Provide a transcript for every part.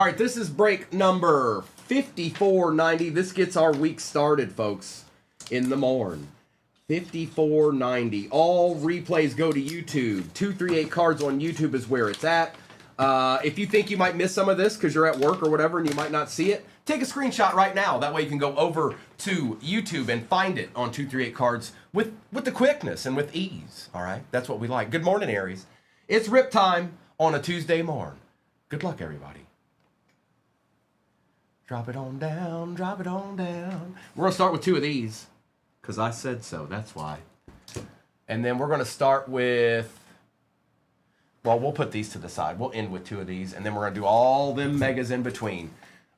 All right, this is break number 5490. This gets our week started, folks, in the morn. 5490. All replays go to YouTube. 238 Cards on YouTube is where it's at. If you think you might miss some of this because you're at work or whatever and you might not see it, take a screenshot right now. That way you can go over to YouTube and find it on 238 Cards with the quickness and with ease. All right, that's what we like. Good morning, Aries. It's rip time on a Tuesday morn. Good luck, everybody. Drop it on down, drop it on down. We're going to start with two of these because I said so. That's why. And then we're going to start with, well, we'll put these to the side. We'll end with two of these, and then we're going to do all them megas in between.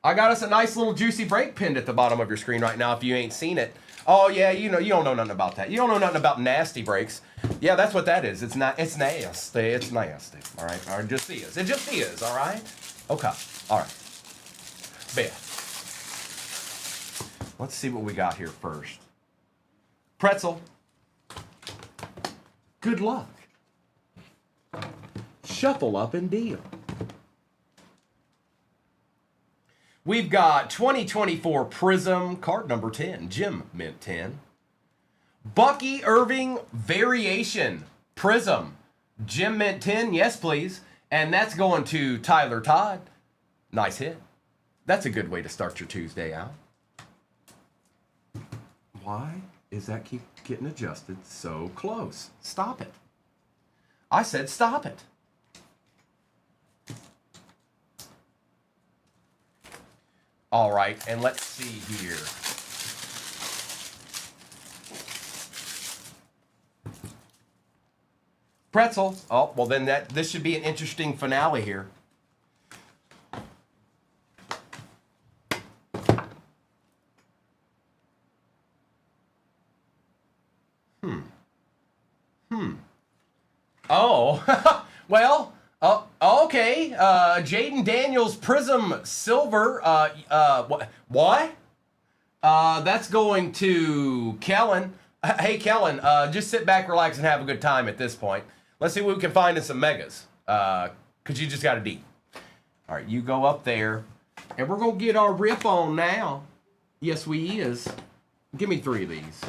I got us a nice little juicy break pinned at the bottom of your screen right now if you ain't seen it. Oh, yeah, you don't know nothing about that. You don't know nothing about nasty breaks. Yeah, that's what that is. It's not. It's nasty. It's nasty. All right? Or it just is. It just is, all right? Okay. All right. Bet. Let's see what we got here first. Pretzel. Good luck. Shuffle up and deal. We've got 2024 Prism, card number 10. Jim mint 10. Bucky Irving Variation, Prism. Jim mint 10, yes please. And that's going to Tyler Todd. Nice hit. That's a good way to start your Tuesday out. Why is that keep getting adjusted so close? Stop it. I said stop it. All right, and let's see here. Pretzel. Oh, well then this should be an interesting finale here. Oh, well, okay. Jaden Daniels Prism Silver. What? That's going to Kellen. Hey, Kellen, just sit back, relax, and have a good time at this point. Let's see what we can find in some megas, because you just got a D. All right, you go up there, and we're going to get our rip on now. Yes, we is. Give me three of these.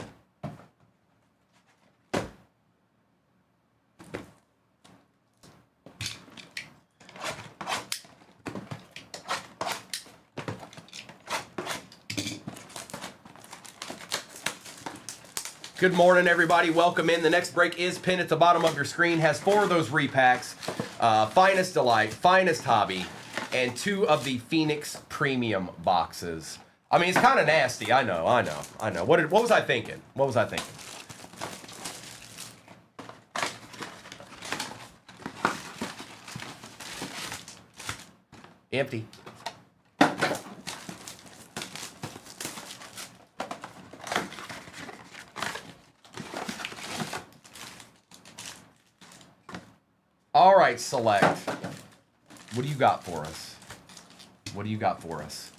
Good morning, everybody. Welcome in. The next break is pinned at the bottom of your screen. Has four of those repacks. Finest Delight, Finest Hobby, and two of the Phoenix Premium boxes. I mean, it's kind of nasty. I know. What was I thinking? What was I thinking? Empty. All right, Select. What do you got for us? What do you got for us?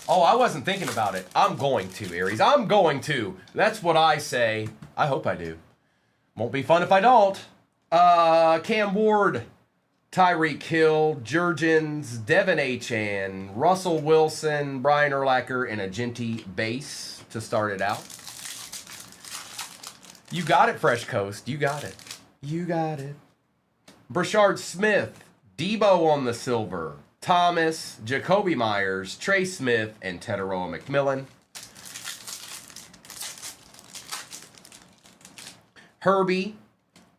Oh, I wasn't thinking about it. I'm going to, Aries. I'm going to. That's what I say. I hope I do. Won't be fun if I don't. Cam Ward, Tyreek Hill, Jurgens, Devin Achan, Russell Wilson, Brian Urlacher, and a Genty base to start it out. You got it, Fresh Coast. You got it. You got it. Brashard Smith, Debo on the silver, Thomas, Jacoby Myers, Trey Smith, and Teteroa McMillan. Herbie,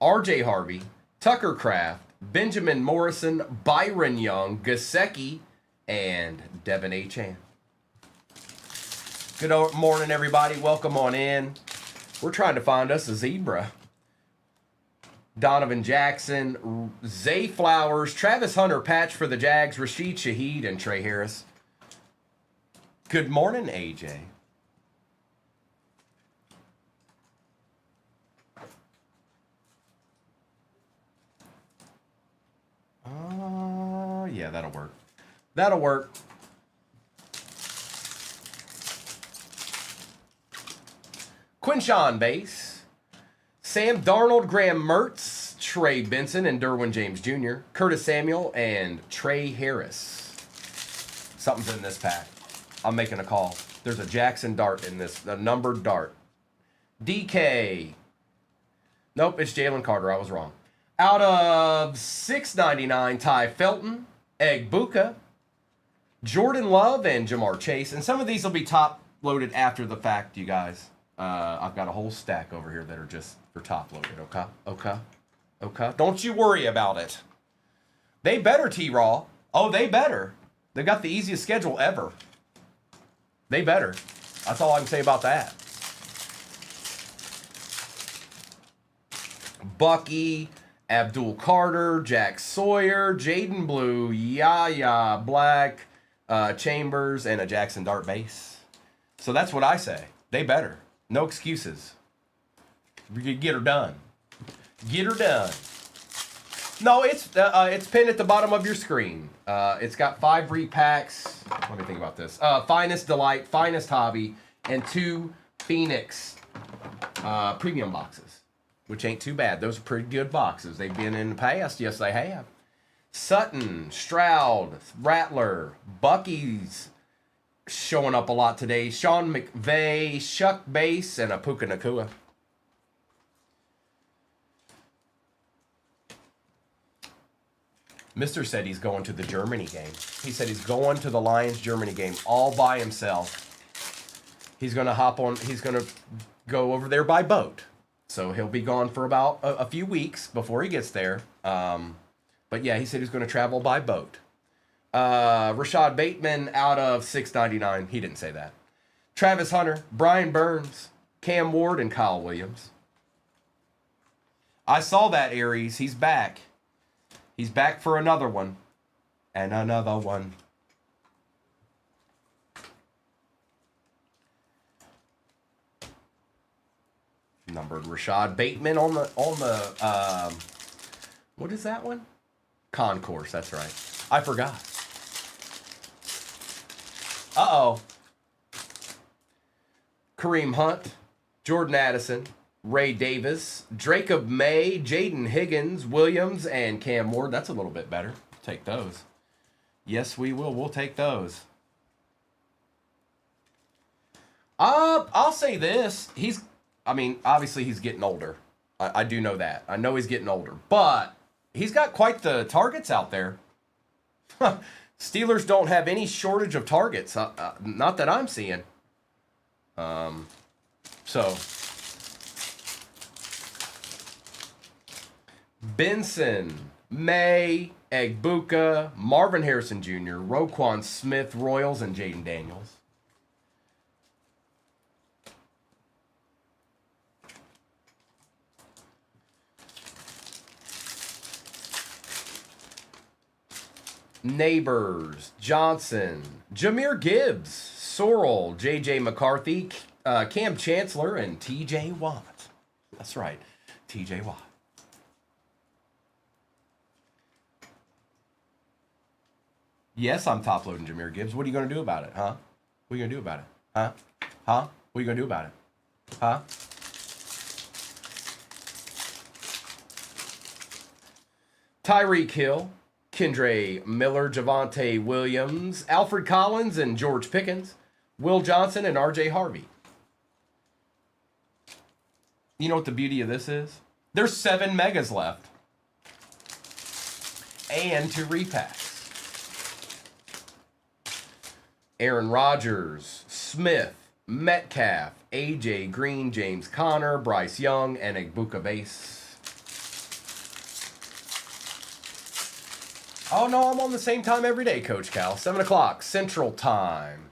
RJ Harvey, Tucker Kraft, Benjamin Morrison, Byron Young, Gesicki, and Devin Achan. Good morning, everybody. Welcome on in. We're trying to find us a zebra. Donovan Jackson, Zay Flowers, Travis Hunter, patch for the Jags, Rashid Shaheed, and Trey Harris. Good morning, AJ. Yeah, that'll work. That'll work. Quinshawn base. Sam Darnold, Graham Mertz, Trey Benson and Derwin James Jr., Curtis Samuel, and Trey Harris. Something's in this pack. I'm making a call. There's a Jackson dart in this, a numbered dart. DK. Nope, it's Jalen Carter. I was wrong. Out of $6.99, Ty Felton, Egbuka, Jordan Love, and Jamar Chase. And some of these will be top loaded after the fact, you guys. I've got a whole stack over here that are just for top loaded. Okay. Don't you worry about it. They better, T-Raw. Oh, they better. They've got the easiest schedule ever. They better. That's all I can say about that. Bucky, Abdul Carter, Jack Sawyer, Jaden Blue, Yaya Black, Chambers, and a Jackson Dart base. So that's what I say. They better. No excuses. Get her done. Get her done. No, it's pinned at the bottom of your screen. It's got 5 repacks. Let me think about this. Finest Delight, Finest Hobby, and 2 Phoenix premium boxes, which ain't too bad. Those are pretty good boxes. They've been in the past. Yes, they have. Sutton, Stroud, Rattler, Bucky's showing up a lot today. Sean McVay, Shuck Base, and a Puka Nakua. Mister said he's going to the Germany game. He said he's going to the Lions Germany game all by himself. He's going to hop on. He's going to go over there by boat. So he'll be gone for about a few weeks before he gets there. But yeah, he said he's going to travel by boat. Rashad Bateman out of $6.99. He didn't say that. Travis Hunter, Brian Burns, Cam Ward, and Kyle Williams. I saw that, Aries. He's back. He's back for another one. And another one. Numbered Rashad Bateman on the what is that one? Concourse, that's right. I forgot. Uh-oh. Kareem Hunt, Jordan Addison, Ray Davis, Jacob May, Jaden Higgins, Williams, and Cam Ward. That's a little bit better. Take those. Yes, we will. We'll take those. I'll say this. Obviously he's getting older. I do know that. I know he's getting older. But he's got quite the targets out there. Steelers don't have any shortage of targets. Not that I'm seeing. So Benson, May, Egbuka, Marvin Harrison Jr., Roquan Smith, Royals, and Jaden Daniels. Neighbors, Johnson, Jahmyr Gibbs, Sorrell, J.J. McCarthy, Cam Chancellor, and T.J. Watt. That's right, T.J. Watt. Yes, I'm top-loading Jahmyr Gibbs. What are you going to do about it, huh? What are you going to do about it? Huh? What are you going to do about it? Huh? Tyreek Hill, Kendre Miller, Javonte Williams, Alfred Collins, and George Pickens, Will Johnson, and R.J. Harvey. You know what the beauty of this is? There's 7 megas left. And 2 repacks. Aaron Rodgers, Smith, Metcalf, A.J. Green, James Conner, Bryce Young, and Egbuka base. Oh, no, I'm on the same time every day, Coach Cal. 7 o'clock Central Time.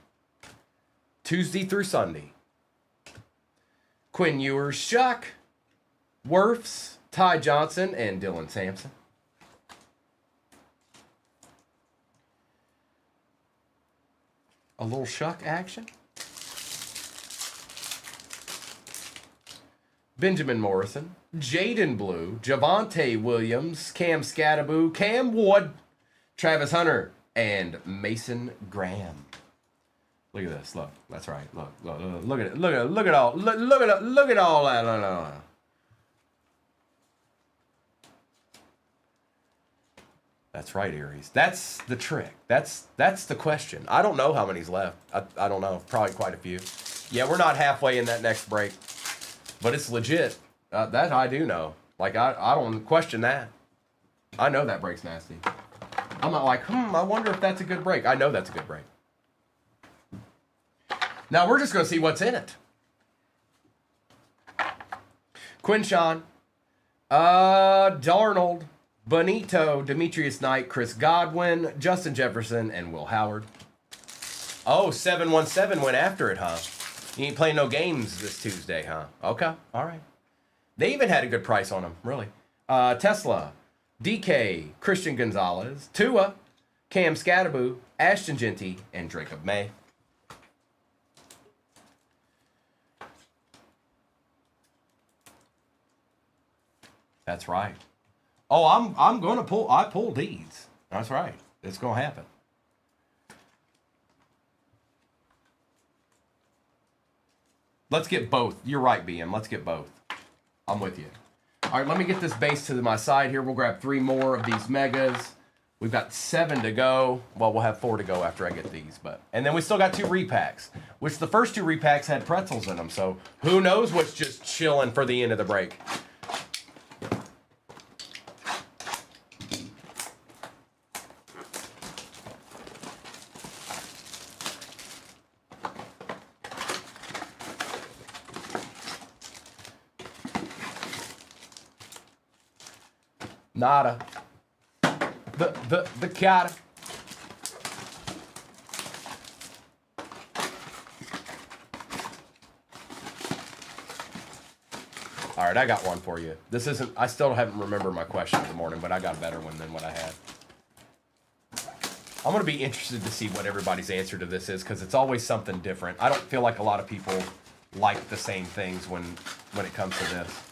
Tuesday through Sunday. Quinn Ewers, Shuck, Wirfs, Ty Johnson, and Dylan Sampson. A little Shuck action. Benjamin Morrison, Jaden Blue, Javonte Williams, Cam Scattaboo, Cam Wood, Travis Hunter, and Mason Graham. Look at this. Look, that's right. Look at it. Look at all. Look at all that. That's right, Aries. That's the trick. That's the question. I don't know how many's left. I don't know. Probably quite a few. Yeah, we're not halfway in that next break. But it's legit. That I do know. Like, I don't question that. I know that break's nasty. I'm not like, I wonder if that's a good break. I know that's a good break. Now we're just going to see what's in it. Quinshawn, Darnold, Benito, Demetrius Knight, Chris Godwin, Justin Jefferson, and Will Howard. Oh, 717 went after it, huh? You ain't playing no games this Tuesday, huh? Okay, all right. They even had a good price on them, really. Tesla, DK, Christian Gonzalez, Tua, Cam Scatterboo, Ashton Genty, and Jacob May. That's right. Oh, I'm going to pull. I pulled these. That's right. It's going to happen. Let's get both. You're right, BM. Let's get both. I'm with you. All right, let me get this base to my side here. We'll grab 3 more of these megas. We've got 7 to go. Well, we'll have 4 to go after I get these. And then we still got 2 repacks, which the first 2 repacks had pretzels in them. So who knows what's just chilling for the end of the break. Nada. The cat. All right, I got one for you. This isn't, I still haven't remembered my question in the morning, but I got a better one than what I had. I'm going to be interested to see what everybody's answer to this is, because it's always something different. I don't feel like a lot of people like the same things when it comes to this.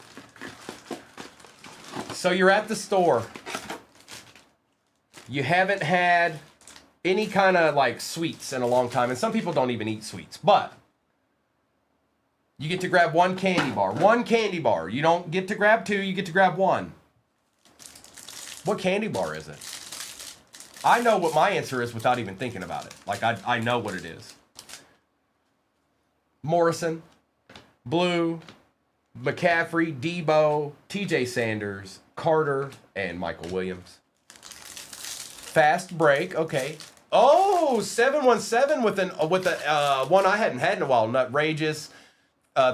So you're at the store. You haven't had any kind of like sweets in a long time. And some people don't even eat sweets. But you get to grab 1 candy bar. 1 candy bar. You don't get to grab 2. You get to grab 1. What candy bar is it? I know what my answer is without even thinking about it. Like, I know what it is. Morrison, Blue, McCaffrey, Debo, TJ Sanders, Carter, and Michael Williams. Fast break, okay. Oh, 717 with a one I hadn't had in a while. Nutrageous,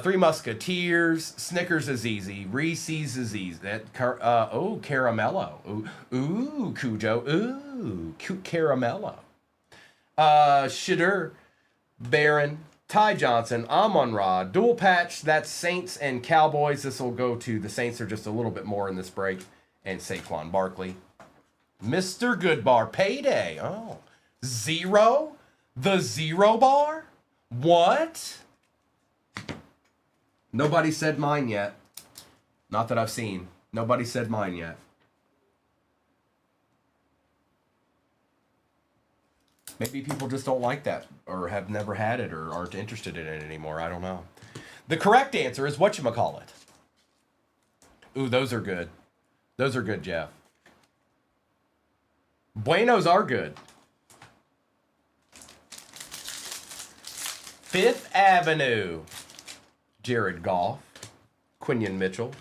3 Musketeers, Snickers is easy, Reese's is easy. Caramello. Ooh, Cujo. Ooh, cute Caramello. Shadur, Barron, Ty Johnson, Amon-Ra, dual patch. That's Saints and Cowboys. This will go to the Saints are just a little bit more in this break. And Saquon Barkley. Mr. Goodbar, payday. Oh, 0? The 0 bar? What? Nobody said mine yet. Not that I've seen. Nobody said mine yet. Maybe people just don't like that or have never had it or aren't interested in it anymore. I don't know. The correct answer is whatchamacallit. Ooh, those are good. Those are good, Jeff. Buenos are good. 5th Avenue. Jared Goff, Quinion Mitchell,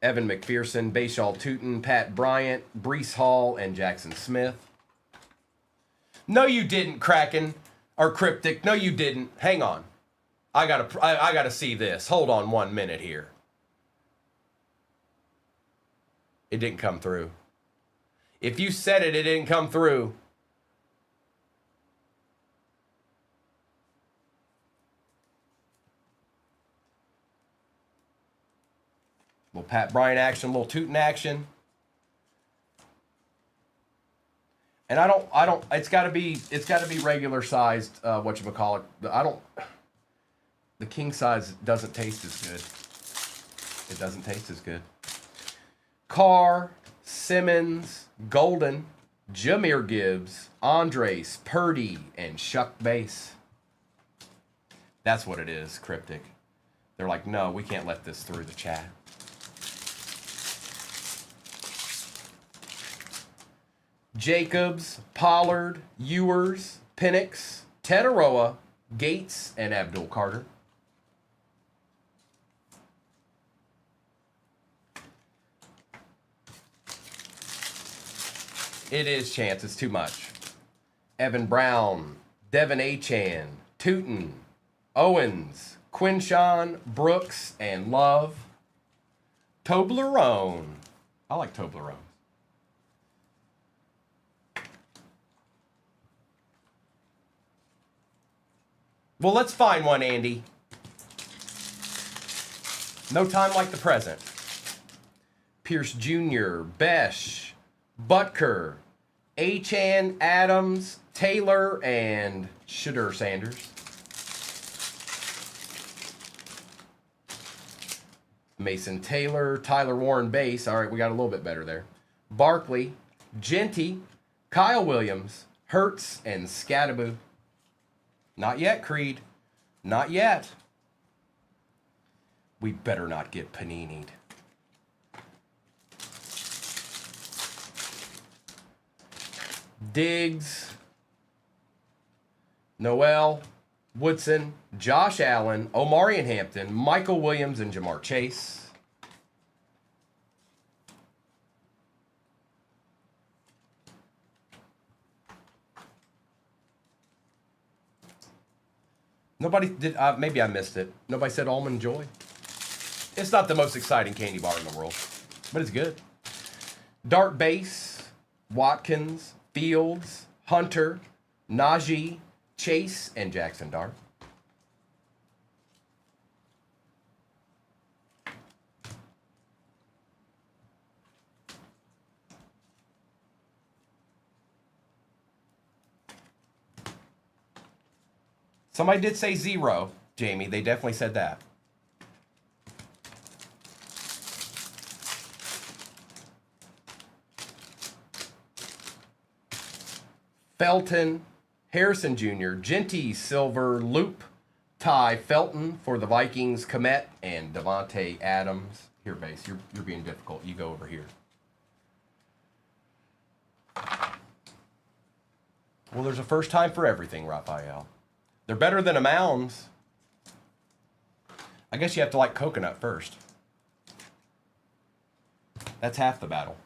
Evan McPherson, Bashaw Tootin, Pat Bryant, Breece Hall, and Jackson Smith. No, you didn't, Kraken or Cryptic. No, you didn't. Hang on. I gotta see this. Hold on 1 minute here. It didn't come through. If you said it, it didn't come through. Little Pat Bryant action, little Tootin action. And I don't, it's gotta be regular sized, whatchamacallit. The king size doesn't taste as good. It doesn't taste as good. Carr, Simmons, Golden, Jahmyr Gibbs, Andres, Purdy, and Shuck Base. That's what it is, Cryptic. They're like, no, we can't let this through the chat. Jacobs, Pollard, Ewers, Penix, Tetaroa, Gates, and Abdul Carter. It is Chance. It's too much. Evan Brown, Devin Achan, Tootin, Owens, Quinshawn, Brooks, and Love. Toblerone. I like Toblerone. Well, let's find one, Andy. No time like the present. Pierce Jr., Besh, Butker, Achan, Adams, Taylor, and Shedeur Sanders. Mason Taylor, Tyler Warren base. All right, we got a little bit better there. Barkley, Genty, Kyle Williams, Hertz, and Scattaboo. Not yet, Creed. Not yet. We better not get panini'd. Diggs, Noel, Woodson, Josh Allen, Omarion Hampton, Michael Williams, and Jamar Chase. Nobody did, maybe I missed it. Nobody said Almond Joy. It's not the most exciting candy bar in the world, but it's good. Dart Base, Watkins, Fields, Hunter, Najee, Chase, and Jackson Dart. Somebody did say 0, Jamie. They definitely said that. Felton, Harrison Jr., Genty, Silver, Loop, Ty Felton for the Vikings, Komet, and Devontae Adams. Here, base, you're being difficult. You go over here. Well, there's a first time for everything, Raphael. They're better than a Mounds. I guess you have to like coconut first. That's half the battle.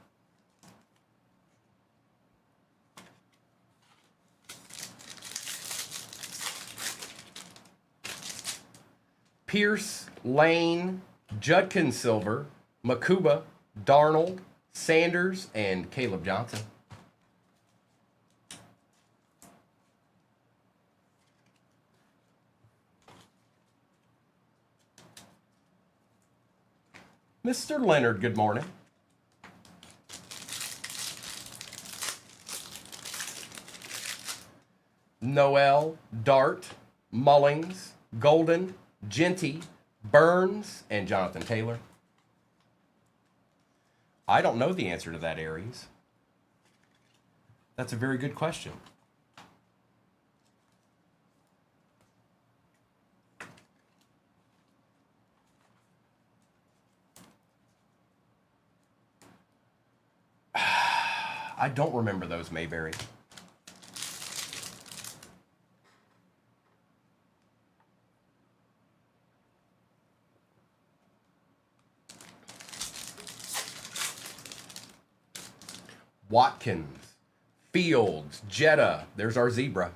Pierce, Lane, Judkins Silver, Makuba, Darnold, Sanders, and Caleb Johnson. Mr. Leonard, good morning. Noel, Dart, Mullings, Golden, Genty, Burns, and Jonathan Taylor. I don't know the answer to that, Aries. That's a very good question. I don't remember those, Mayberry. Watkins, Fields, Jetta. There's our zebra.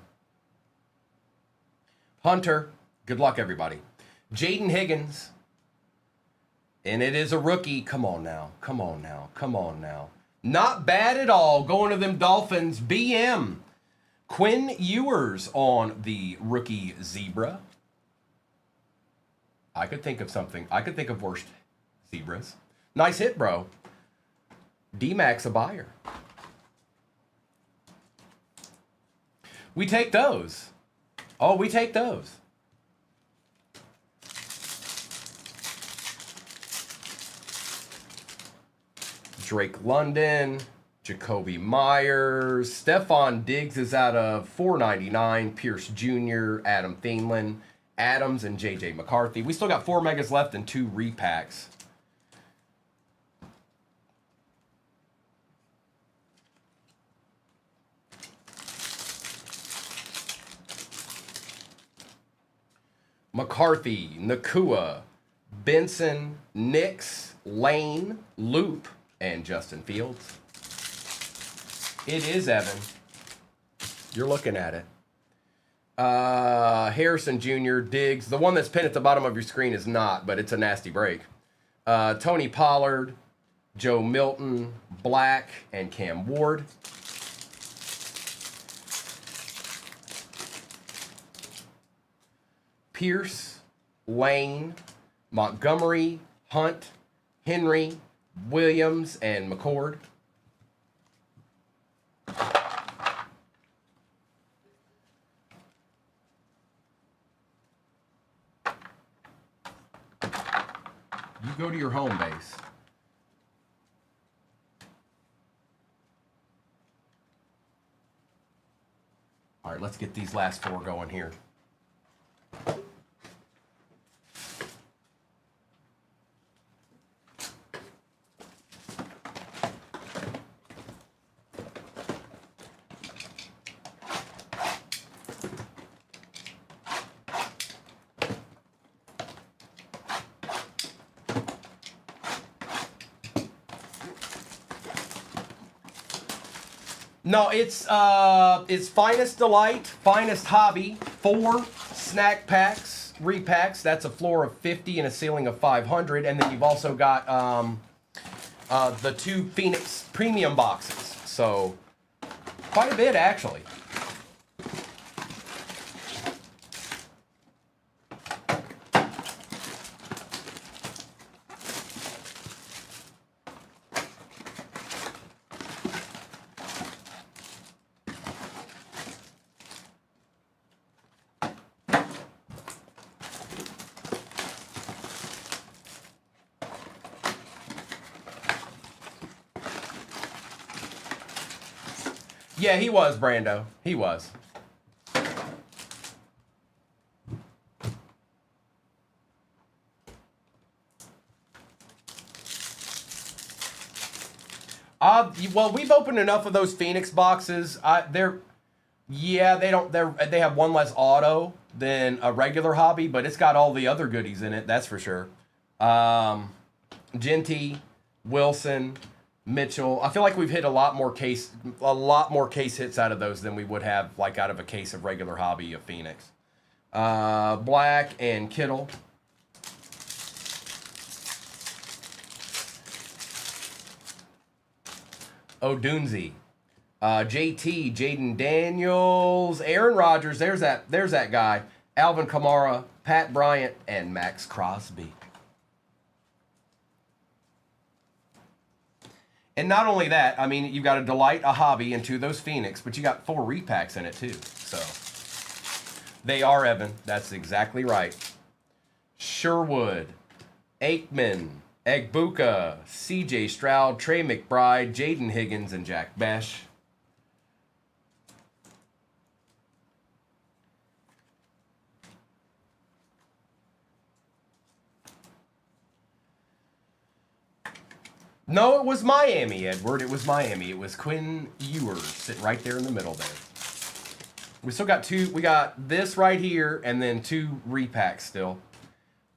Hunter. Good luck, everybody. Jaden Higgins. And it is a rookie. Come on now. Come on now. Come on now. Not bad at all. Going to them Dolphins. BM. Quinn Ewers on the rookie zebra. I could think of something. I could think of worse zebras. Nice hit, bro. D-Max a buyer. We take those. Oh, we take those. Drake London, Jacoby Myers, Stephon Diggs is out of $4.99, Pierce Jr., Adam Thielen, Adams, and J.J. McCarthy. We still got 4 megas left and 2 repacks. McCarthy, Nakua, Benson, Nix, Lane, Loop, and Justin Fields. It is Evan. You're looking at it. Harrison Jr., Diggs. The one that's pinned at the bottom of your screen is not, but it's a nasty break. Tony Pollard, Joe Milton, Black, and Cam Ward. Pierce, Lane, Montgomery, Hunt, Henry, Williams, and McCord. You go to your home base. All right, let's get these last four going here. No, it's Finest Delight, Finest Hobby, 4 snack packs, repacks. That's a floor of 50 and a ceiling of 500. And then you've also got the 2 Phoenix premium boxes. So quite a bit, actually. Yeah, he was, Brando. He was. Well, we've opened enough of those Phoenix boxes. They have one less auto than a regular hobby, but it's got all the other goodies in it. That's for sure. Genty, Wilson, Mitchell. I feel like we've hit a lot more case hits out of those than we would have like out of a case of regular hobby of Phoenix. Black and Kittle. Odunzi. JT, Jaden Daniels, Aaron Rodgers. There's that guy. Alvin Kamara, Pat Bryant, and Max Crosby. And not only that, I mean, you've got a Delight, a Hobby, and 2 of those Phoenix, but you got 4 repacks in it too. So they are, Evan. That's exactly right. Sherwood, Aikman, Egbuka, CJ Stroud, Trey McBride, Jaden Higgins, and Jack Besh. No, it was Miami, Edward. It was Miami. It was Quinn Ewers sitting right there in the middle there. We still got 2. We got this right here and then 2 repacks still.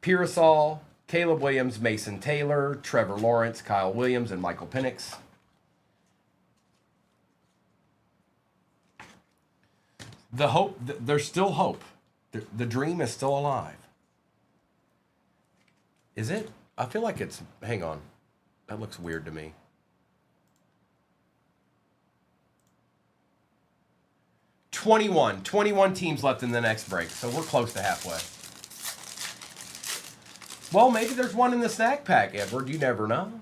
Pearsall, Caleb Williams, Mason Taylor, Trevor Lawrence, Kyle Williams, and Michael Penix. The hope, there's still hope. The dream is still alive. Is it? I feel like it's, hang on. That looks weird to me. Twenty-one teams left in the next break, so we're close to halfway. Well, maybe there's one in the snack pack, Edward. You never know.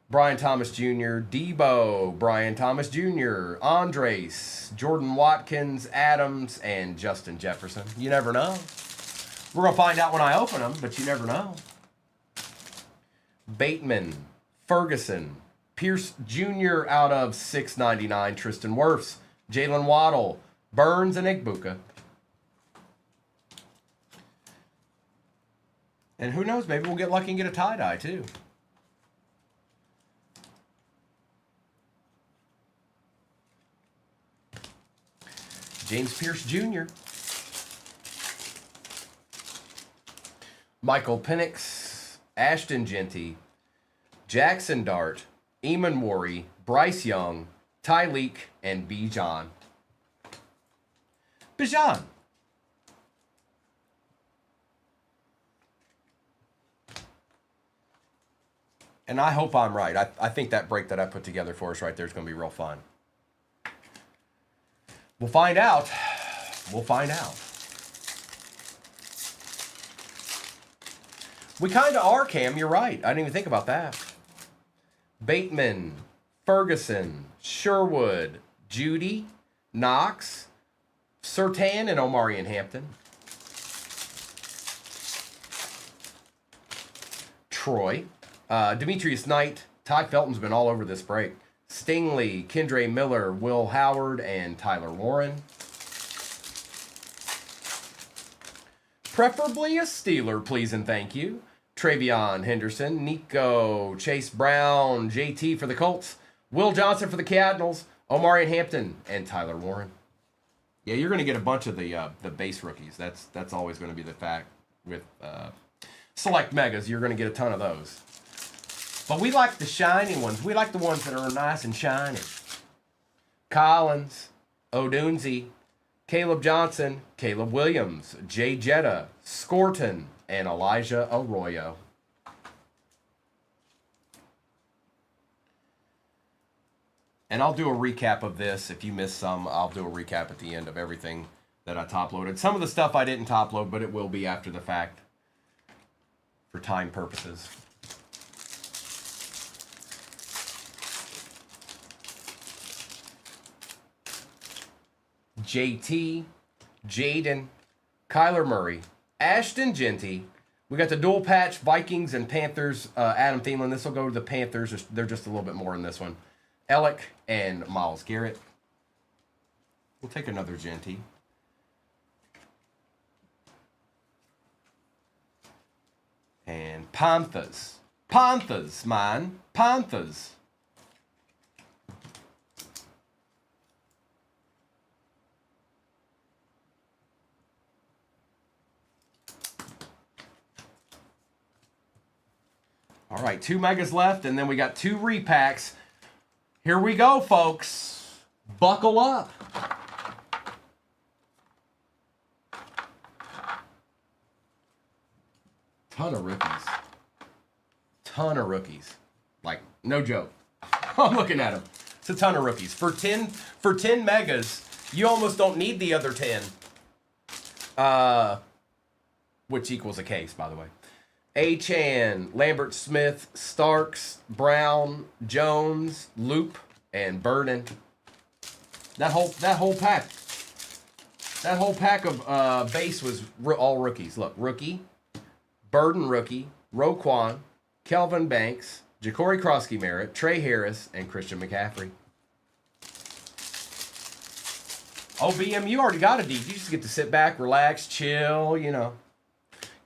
Brian Thomas Jr., Debo, Brian Thomas Jr., Andres, Jordan Watkins, Adams, and Justin Jefferson. You never know. We're going to find out when I open them, but you never know. Bateman, Ferguson, Pierce Jr. out of 699, Tristan Wirfs, Jalen Waddle, Burns, and Egbuka. And who knows, maybe we'll get lucky and get a tie-dye too. James Pierce Jr. Michael Penix, Ashton Genty, Jackson Dart, Eamon Worry, Bryce Young, Tyreek, and Bijan. Bijan. And I hope I'm right. I think that break that I put together for us right there is going to be real fun. We'll find out. We'll find out. We kind of are, Cam. You're right. I didn't even think about that. Bateman, Ferguson, Sherwood, Judy, Knox, Surtain, and Omarion Hampton. Troy, Demetrius Knight, Ty Felton's been all over this break. Stingley, Kendre Miller, Will Howard, and Tyler Warren. Preferably a Steeler, please and thank you. Travion Henderson, Nico, Chase Brown, JT for the Colts, Will Johnson for the Cardinals, Omarion Hampton, and Tyler Warren. Yeah, you're going to get a bunch of the base rookies. That's always going to be the fact with select megas. You're going to get a ton of those. But we like the shiny ones. We like the ones that are nice and shiny. Collins, Odunze, Caleb Johnson, Caleb Williams, Jay Jetta, Scorton, and Elijah Arroyo. And I'll do a recap of this. If you missed some, I'll do a recap at the end of everything that I top-loaded. Some of the stuff I didn't top-load, but it will be after the fact for time purposes. JT, Jaden, Kyler Murray, Ashton Genty. We got the dual patch Vikings and Panthers. Adam Thielen. This will go to the Panthers. They're just a little bit more in this one. Alec and Myles Garrett. We'll take another Genty. And Panthers. Panthers, man. Panthers. All right, 2 megas left, and then we got 2 repacks. Here we go, folks. Buckle up. Ton of rookies. Ton of rookies. Like, no joke. I'm looking at them. It's a ton of rookies. For 10 megas, you almost don't need the other 10. Which equals a case, by the way. Achan, Lambert Smith, Starks, Brown, Jones, Loop, and Burden. That whole pack. That whole pack of base was all rookies. Look, rookie, Burden rookie, Roquan, Kelvin Banks, Ja'Cory Krosky Merritt, Trey Harris, and Christian McCaffrey. Oh, BM, you already got a D. You just get to sit back, relax, chill, you know.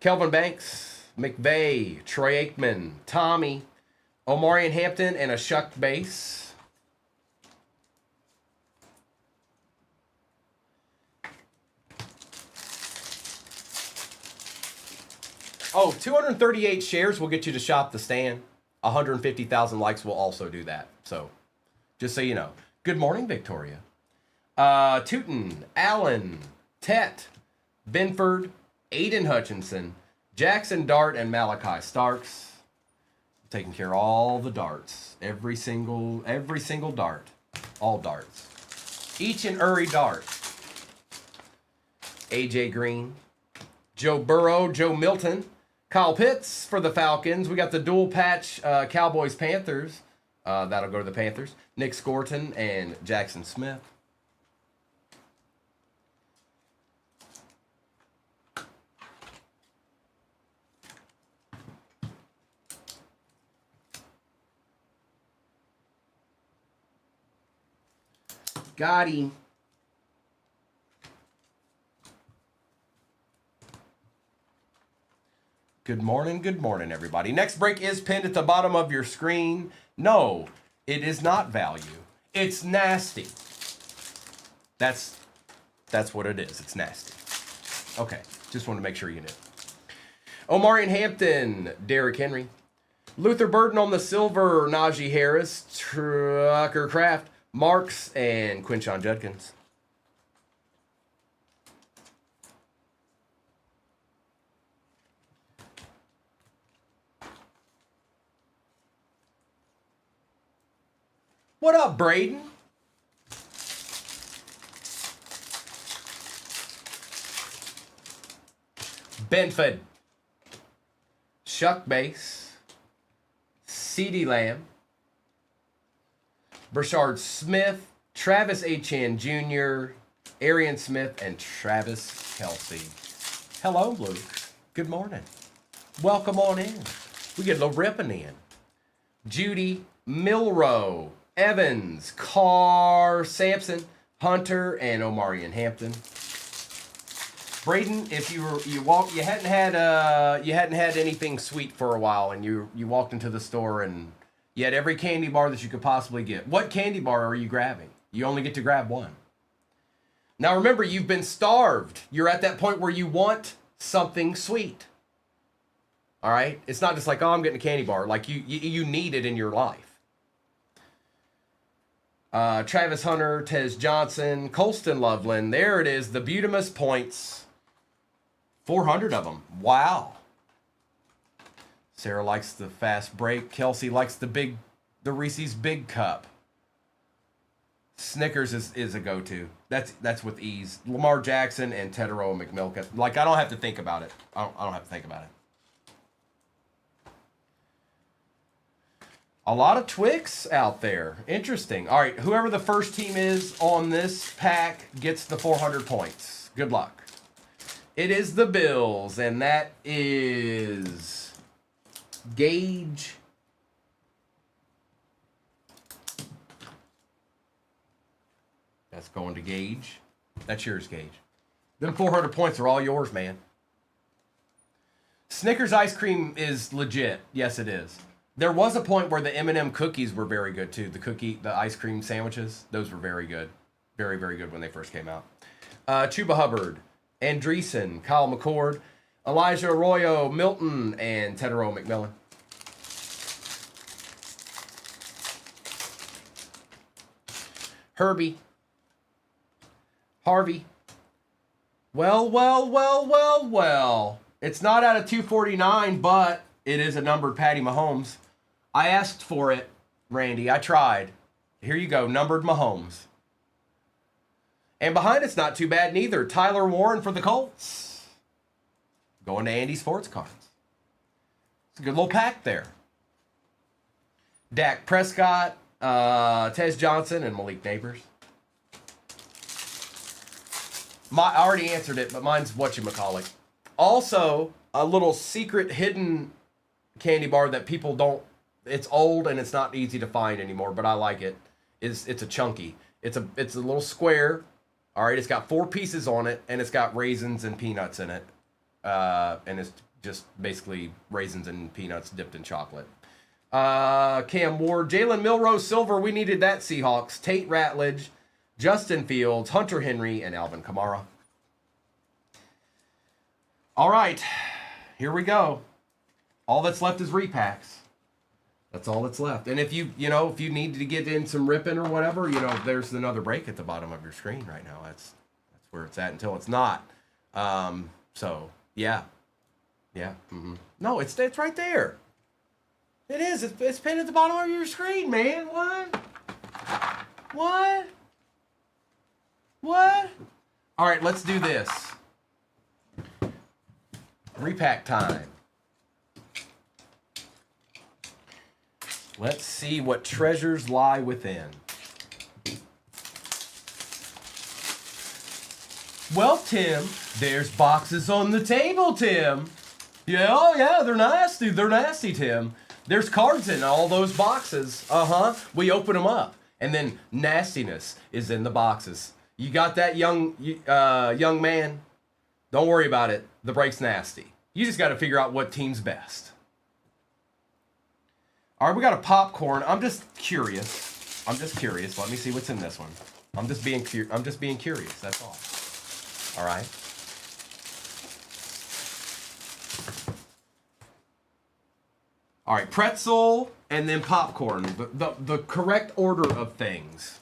Kelvin Banks, McVay, Troy Aikman, Tommy, Omarion Hampton, and a shucked base. Oh, 238 shares will get you to shop the stand. 150,000 likes will also do that. So, just so you know. Good morning, Victoria. Tootin, Allen, Tet, Benford, Aiden Hutchinson, Jackson Dart, and Malachi Starks. Taking care of all the darts. Every single dart. All darts. Each and every dart. AJ Green, Joe Burrow, Joe Milton, Kyle Pitts for the Falcons. We got the dual patch Cowboys Panthers. That'll go to the Panthers. Nick Scorton and Jackson Smith. Got him. Good morning, everybody. Next break is pinned at the bottom of your screen. No, it is not value. It's nasty. That's what it is. It's nasty. Okay, just want to make sure you knew. Omarion Hampton, Derrick Henry. Luther Burton on the silver, Najee Harris, Trucker Craft, Marks, and Quinshon Judkins. What up, Braden? Benford, Shuck Base, CeeDee Lamb, Brashard Smith, Travis Etienne Jr., Arian Smith, and Travis Kelce. Hello, Luke. Good morning. Welcome on in. We get a little ripping in. Judy, Milrow, Evans, Carr, Sampson, Hunter, and Omarion Hampton. Braden, if you hadn't had anything sweet for a while, and you walked into the store and you had every candy bar that you could possibly get. What candy bar are you grabbing? You only get to grab one. Now remember, you've been starved. You're at that point where you want something sweet. All right? It's not just like, oh, I'm getting a candy bar. Like you need it in your life. Travis Hunter, Tez Johnson, Colston Loveland. There it is. The Butamus points. 400 of them. Wow. Sarah likes the fast break. Kelsey likes the Reese's Big Cup. Snickers is a go-to. That's with ease. Lamar Jackson and Tedero McMillan. Like, I don't have to think about it. I don't have to think about it. A lot of Twix out there. Interesting. All right, whoever the first team is on this pack gets the 400 points. Good luck. It is the Bills, and that is Gage. That's going to Gage. That's yours, Gage. Them 400 points are all yours, man. Snickers ice cream is legit. Yes, it is. There was a point where the M&M cookies were very good, too. The ice cream sandwiches, those were very good. Very, very good when they first came out. Chuba Hubbard, Andreessen, Kyle McCord, Elijah Arroyo, Milton, and Tedero McMillan. Herbie. Harvey. Well. It's not out of 249, but it is a numbered Patty Mahomes. I asked for it, Randy. I tried. Here you go, numbered Mahomes. And behind it's not too bad neither. Tyler Warren for the Colts. Going to Andy Sports Cards. It's a good little pack there. Dak Prescott, Tez Johnson, and Malik Neighbors. I already answered it, but mine's whatchamacallit. Also, a little secret hidden candy bar that people don't. It's old and it's not easy to find anymore, but I like it. It's a chunky. It's a little square. All right, it's got 4 pieces on it, and it's got raisins and peanuts in it. And it's just basically raisins and peanuts dipped in chocolate. Cam Ward, Jalen Milrow, Silver. We needed that, Seahawks. Tate Ratledge, Justin Fields, Hunter Henry, and Alvin Kamara. All right, here we go. All that's left is repacks. That's all that's left. And if you need to get in some ripping or whatever, there's another break at the bottom of your screen right now. That's where it's at until it's not. So yeah. Mm-hmm. No, it's right there. It is. It's pinned at the bottom of your screen, man. What? All right, let's do this. Repack time. Let's see what treasures lie within. Well, Tim, there's boxes on the table, Tim. Yeah, oh yeah, they're nasty. They're nasty, Tim. There's cards in all those boxes. We open them up, and then nastiness is in the boxes. You got that, young man? Don't worry about it. The break's nasty. You just got to figure out what team's best. All right, we got a popcorn. I'm just curious. Let me see what's in this one. I'm just being curious. That's all. All right. All right, pretzel and then popcorn. The correct order of things.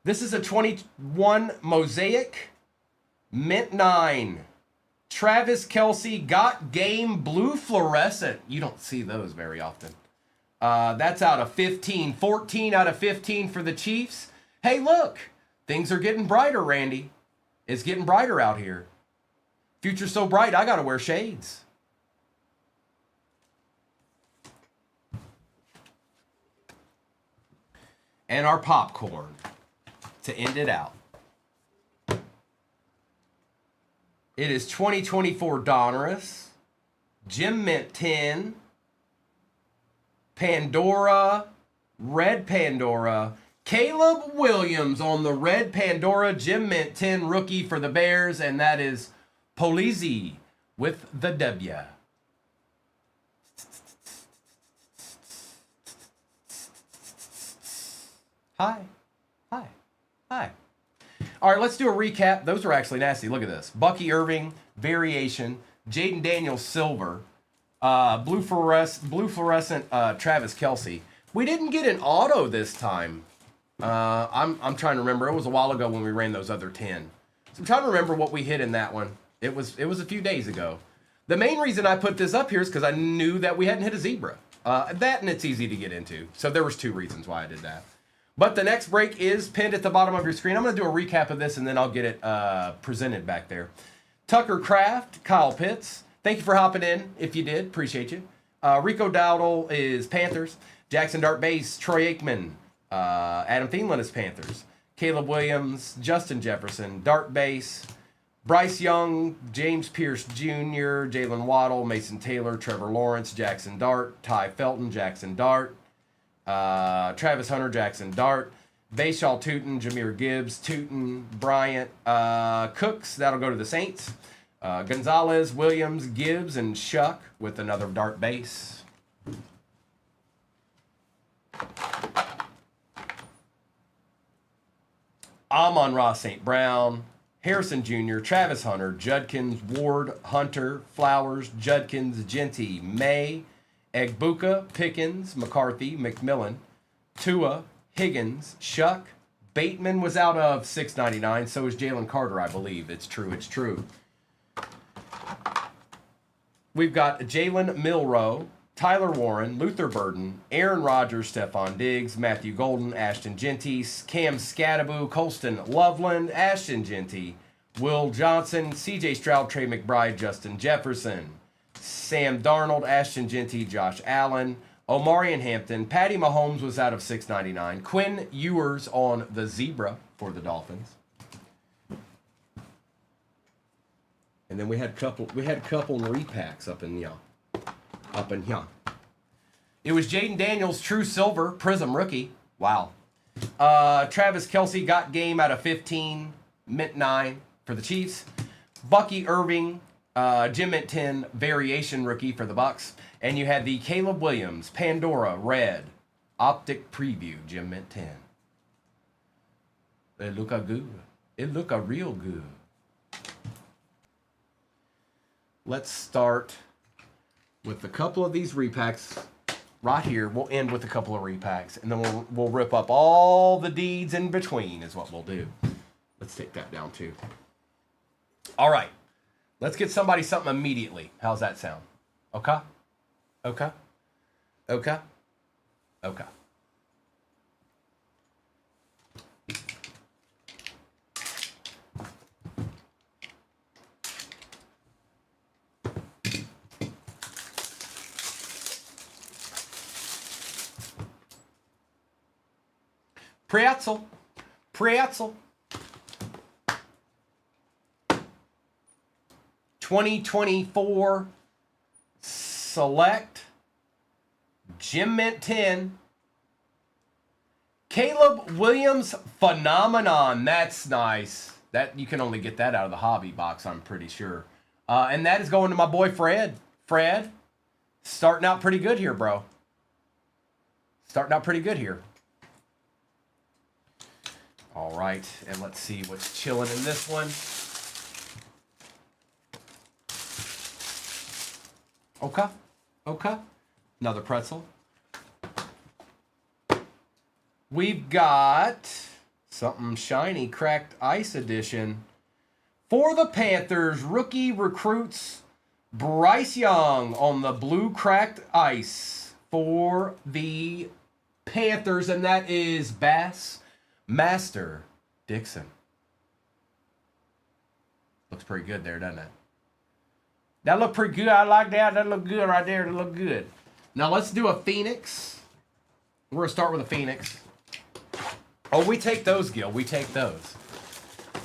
This is a 21 Mosaic Mint 9. Travis Kelce Got Game Blue Fluorescent. You don't see those very often. That's out of 15. 14 out of 15 for the Chiefs. Hey, look. Things are getting brighter, Randy. It's getting brighter out here. Future's so bright, I got to wear shades. And our popcorn to end it out. It is 2024 Donruss, Gem Mint 10, Pandora, Red Pandora, Caleb Williams on the Red Pandora, Gem Mint 10 rookie for the Bears, and that is Polizzi with the W. Hi. Hi. Hi. All right, let's do a recap. Those are actually nasty. Look at this. Bucky Irving, variation. Jaden Daniels, silver. Blue fluorescent Travis Kelce. We didn't get an auto this time. I'm trying to remember. It was a while ago when we ran those other 10. So I'm trying to remember what we hit in that one. It was a few days ago. The main reason I put this up here is because I knew that we hadn't hit a zebra. That and it's easy to get into. So there was 2 reasons why I did that. But the next break is pinned at the bottom of your screen. I'm going to do a recap of this, and then I'll get it presented back there. Tucker Kraft, Kyle Pitts. Thank you for hopping in, if you did. Appreciate you. Rico Dowdle is Panthers. Jackson Dart Base, Troy Aikman. Adam Thielen is Panthers. Caleb Williams, Justin Jefferson, Dart Base. Bryce Young, James Pierce Jr., Jalen Waddle, Mason Taylor, Trevor Lawrence, Jackson Dart, Ty Felton, Jackson Dart. Travis Hunter, Jackson Dart, Bayshaw Tootin, Jahmyr Gibbs, Tootin, Bryant, Cooks, that'll go to the Saints, Gonzalez, Williams, Gibbs, and Shuck with another Dart base. Amon-Ra St. Brown, Harrison Jr., Travis Hunter, Judkins, Ward, Hunter, Flowers, Judkins, Genty, May, Egbuka, Pickens, McCarthy, McMillan, Tua, Higgins, Shuck. Bateman was out of $6.99. So is Jalen Carter, I believe. It's true. It's true. We've got Jalen Milroe, Tyler Warren, Luther Burden, Aaron Rodgers, Stephon Diggs, Matthew Golden, Ashton Genty, Cam Scattaboo, Colston Loveland, Ashton Genty, Will Johnson, C.J. Stroud, Trey McBride, Justin Jefferson, Sam Darnold, Ashton Genty, Josh Allen, Omarion Hampton, Patty Mahomes was out of $6.99. Quinn Ewers on the zebra for the Dolphins. And then we had a couple repacks up in here. It was Jaden Daniels, True Silver, Prism rookie. Wow. Travis Kelce got game out of 15, Mint 9 for the Chiefs. Bucky Irving, Gem Mint 10 variation rookie for the Bucks. And you had the Caleb Williams, Pandora, Red, Optic Preview, Gem Mint 10. It look a good. It look a real good. Let's start with a couple of these repacks right here. We'll end with a couple of repacks, and then we'll rip up all the deeds in between is what we'll do. Let's take that down too. All right. Let's get somebody something immediately. How's that sound? Okay? Okay? Okay? Okay. Pretzel. 2024 Select Gem Mint 10 Caleb Williams Phenomenon. That's nice. That you can only get that out of the hobby box, I'm pretty sure. And that is going to my boy Fred. Fred, starting out pretty good here, bro. Starting out pretty good here. All right, and let's see what's chilling in this one. Okay. Another pretzel. We've got something shiny, cracked ice edition. For the Panthers, rookie recruits Bryce Young on the blue cracked ice for the Panthers, and that is Bass Master Dixon. Looks pretty good there, doesn't it? That looked pretty good. I like that. That looked good right there. That looked good. Now let's do a Phoenix. We're going to start with a Phoenix. Oh, we take those, Gil. We take those.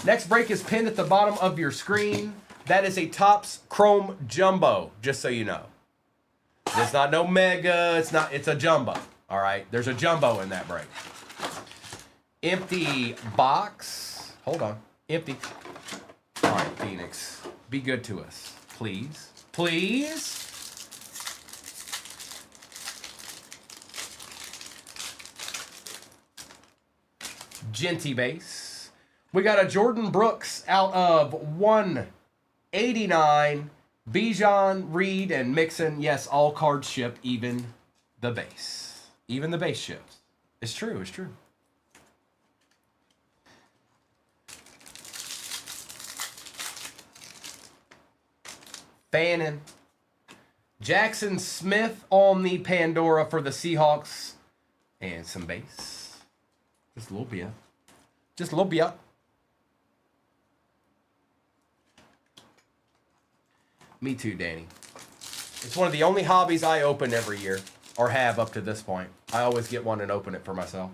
Next break is pinned at the bottom of your screen. That is a Topps Chrome Jumbo, just so you know. It's not no mega. It's a jumbo. All right. There's a jumbo in that break. Empty box. Hold on. Empty. All right, Phoenix. Be good to us. Please. Please. Genty base. We got a Jordan Brooks out of 189. Bijan, Reed, and Mixon. Yes, all cards ship, even the base. Even the base ships. It's true. It's true. Fannin. Jackson Smith on the Pandora for the Seahawks. And some base. Just a little bit. Just a little bit. Me too, Danny. It's one of the only hobbies I open every year. Or have up to this point. I always get one and open it for myself.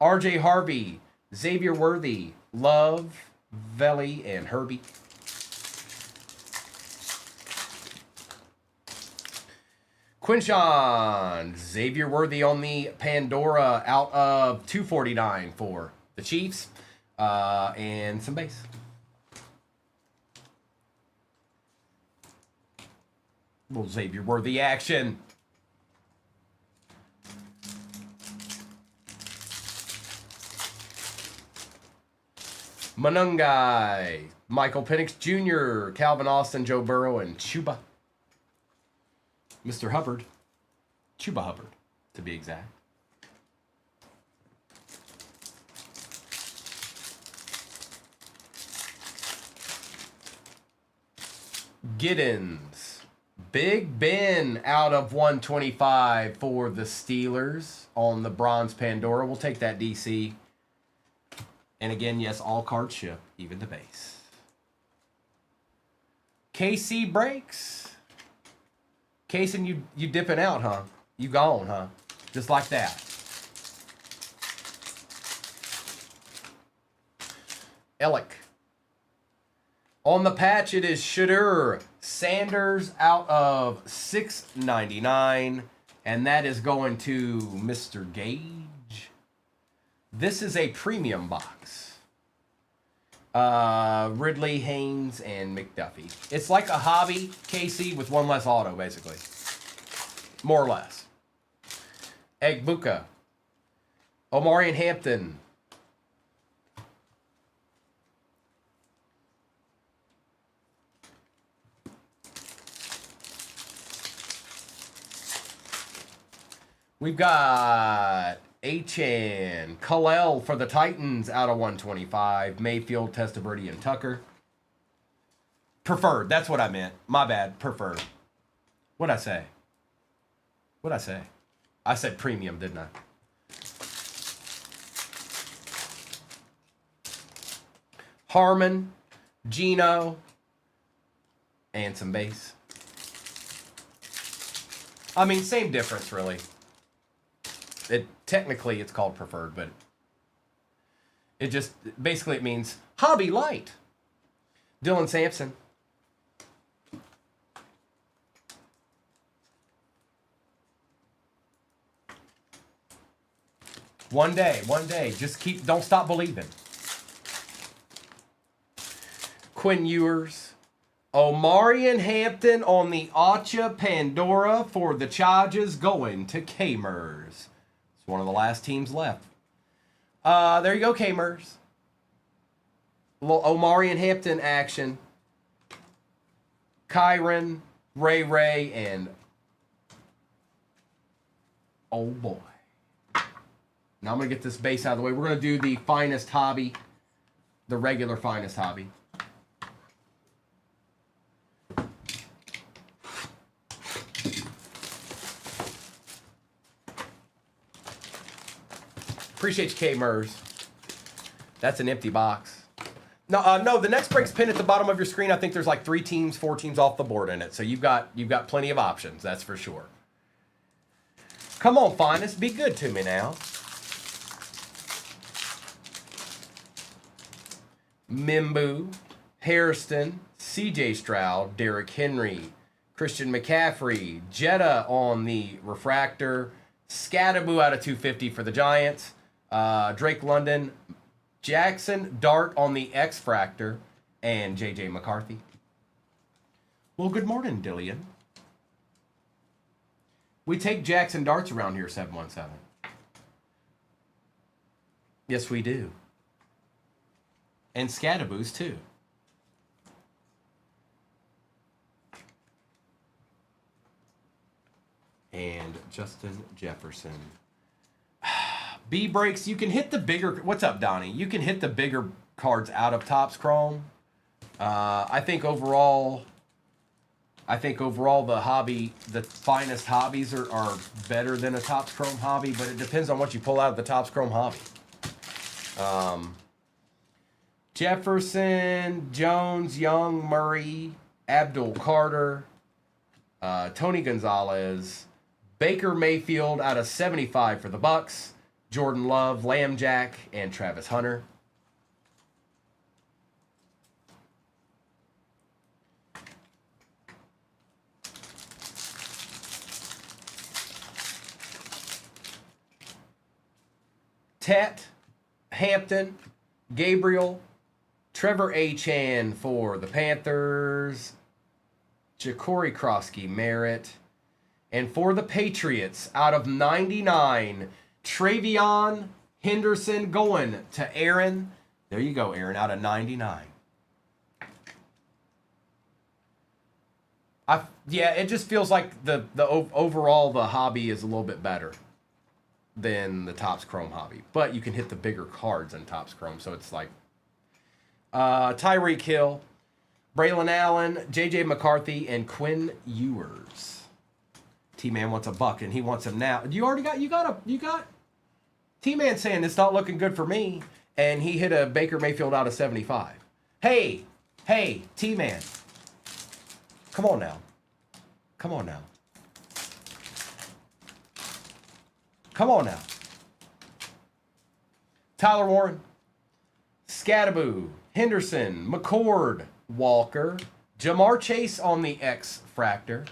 RJ Harvey. Xavier Worthy. Love. Veli. And Herbie. Quinshawn, Xavier Worthy on the Pandora out of 249 for the Chiefs. And some base. Little Xavier Worthy action. Manungai, Michael Penix Jr., Calvin Austin, Joe Burrow, and Chuba. Mr. Hubbard. Chuba Hubbard, to be exact. Giddens. Big Ben out of 125 for the Steelers on the bronze Pandora. We'll take that, DC. And again, yes, all cards ship, even the base. KC breaks. Kaysen, you dipping out, huh? You gone, huh? Just like that. Ellick. On the patch, it is Shadur Sanders out of 699. And that is going to Mr. Gage. This is a premium box. Ridley, Haynes, and McDuffie. It's like a hobby, KC, with one less auto, basically. More or less. Egbuka. Omarion Hampton. We've got Achan, Kalel for the Titans out of 125. Mayfield, Testaverde, and Tucker. Preferred. That's what I meant. My bad. Preferred. What'd I say? What'd I say? I said premium, didn't I? Harmon, Gino, and some base. I mean, same difference, really. Technically it's called preferred, but it just basically it means hobby light. Dylan Sampson. One day. Just don't stop believing. Quinn Ewers. Omarion Hampton on the Acha Pandora for the Chargers going to Kamers. It's one of the last teams left. There you go, Kamers. A little Omarion Hampton action. Kyron, Ray, and Oh boy. Now I'm going to get this base out of the way. We're going to do the finest hobby. The regular finest hobby. Appreciate you, K. Mers. That's an empty box. No, the next break's pinned at the bottom of your screen. I think there's like 3 teams, 4 teams off the board in it. So you've got plenty of options, that's for sure. Come on, finest, be good to me now. Mimbu, Hairston, CJ Stroud, Derrick Henry, Christian McCaffrey, Jetta on the refractor, Scattaboo out of 250 for the Giants, Drake London, Jackson Dart on the X-Fractor, and J.J. McCarthy. Well, good morning, Dillian. We take Jackson Darts around here, 717. Yes, we do. And Scataboos, too. And Justin Jefferson. B breaks. You can hit the bigger. What's up, Donnie? You can hit the bigger cards out of Topps Chrome. I think overall, the hobby, the finest hobbies are better than a Topps Chrome hobby, but it depends on what you pull out of the Topps Chrome hobby. Jefferson, Jones, Young, Murray, Abdul Carter, Tony Gonzalez, Baker Mayfield out of 75 for the Bucks, Jordan Love, Lamb Jack, and Travis Hunter. Tet, Hampton, Gabriel, Trevor Achan for the Panthers, Ja'Cory Krosky Merritt, and for the Patriots, out of 99, Travion Henderson going to Aaron. There you go, Aaron, out of 99. Yeah, it just feels like the overall the hobby is a little bit better than the Topps Chrome hobby, but you can hit the bigger cards in Topps Chrome, so it's like Tyreek Hill, Braylon Allen, J.J. McCarthy, and Quinn Ewers. T-Man wants a buck, and he wants him now. You got T-Man saying it's not looking good for me, and he hit a Baker Mayfield out of 75. Hey, T-Man. Come on now. Come on now. Tyler Warren, Scattaboo, Henderson, McCord, Walker, Jamar Chase on the X-Fractor,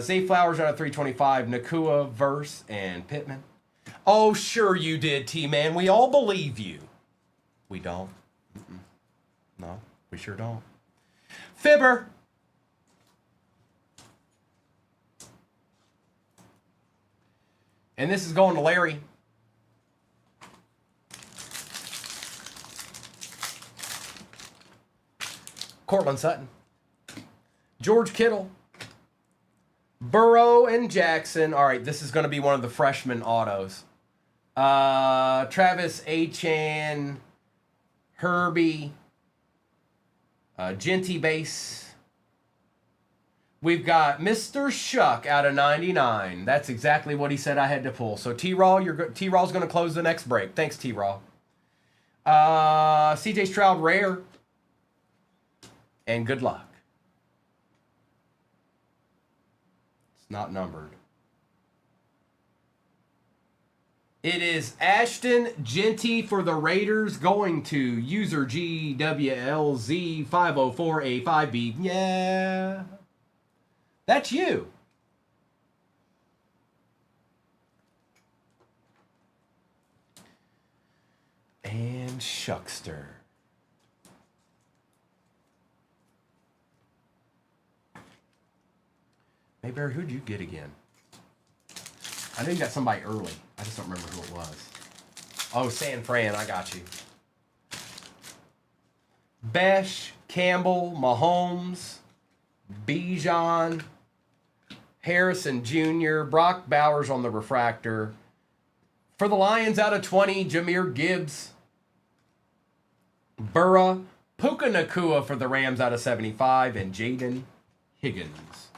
Zay Flowers out of 325, Nakua, Verse, and Pittman. Oh, sure you did, T-Man. We all believe you. We don't. No, we sure don't. Fibber. And this is going to Larry. Cortland Sutton. George Kittle. Burrow and Jackson. All right, this is going to be one of the freshman autos. Travis Achan, Herbie, Genty base. We've got Mr. Shuck out of 99. That's exactly what he said I had to pull. So T-Raw, T-Raw's going to close the next break. Thanks, T-Raw. CJ Stroud rare. And good luck. It's not numbered. It is Ashton Genty for the Raiders going to user GWLZ504A5B. Yeah. That's you. And Shuckster. Mayberry, who'd you get again? I know you got somebody early. I just don't remember who it was. Oh, San Fran, I got you. Besh, Campbell, Mahomes, Bijan, Harrison Jr., Brock Bowers on the refractor. For the Lions out of 20, Jahmyr Gibbs. Burra, Puka Nakua for the Rams out of 75, and Jaden Higgins.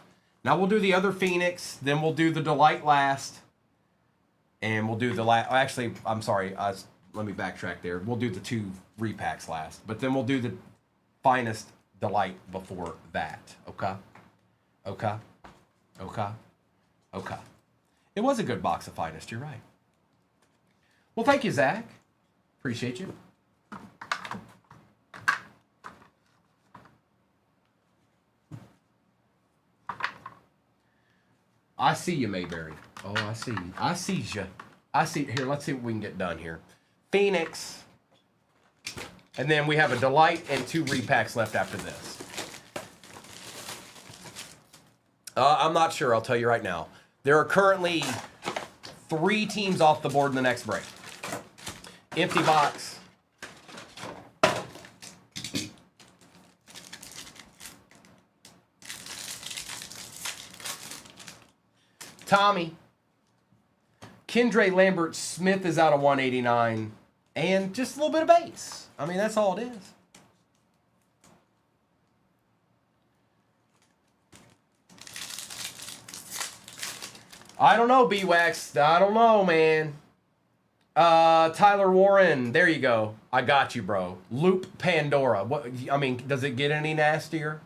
Now we'll do the other Phoenix, then we'll do the Delight last. And we'll do the last. Actually, I'm sorry. Let me backtrack there. We'll do the 2 repacks last. But then we'll do the Finest Delight before that. Okay? Okay? Okay? Okay. It was a good box of Finest. You're right. Well, thank you, Zach. Appreciate you. I see you, Mayberry. Oh, I see you. I see you. I see. Here, let's see what we can get done here. Phoenix. And then we have a Delight and 2 repacks left after this. I'm not sure. I'll tell you right now. There are currently 3 teams off the board in the next break. Empty box. Tommy. Kendre Lambert Smith is out of 189. And just a little bit of base. I mean, that's all it is. I don't know, B-Wax. I don't know, man. Tyler Warren. There you go. I got you, bro. Loop Pandora. What? I mean, does it get any nastier?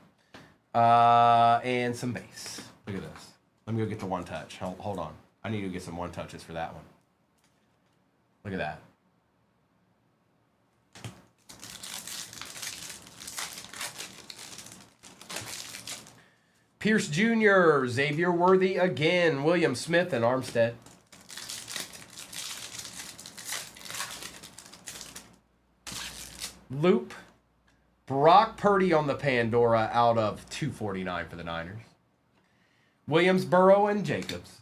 And some base. Look at this. Let me go get the one touch. Hold on. I need to get some one touches for that one. Look at that. Pierce Jr., Xavier Worthy again, William Smith, and Armstead. Loop, Brock Purdy on the Pandora out of 249 for the Niners. Williams, Burrow, and Jacobs.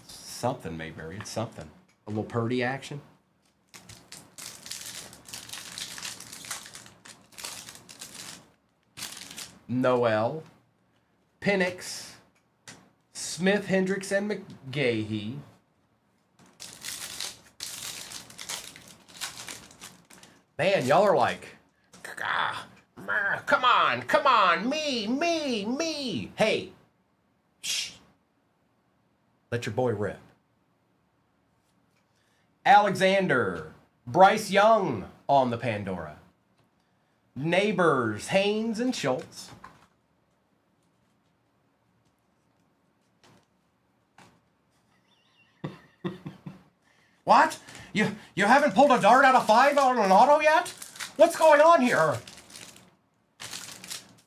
Something, Mayberry. It's something. A little Purdy action. Noel, Penix, Smith, Hendricks, and McGahee. Man, y'all are like, come on, me. Hey, shh. Let your boy rip. Alexander, Bryce Young on the Pandora. Neighbors, Haynes, and Schultz. What? You haven't pulled a dart out of 5 on an auto yet? What's going on here?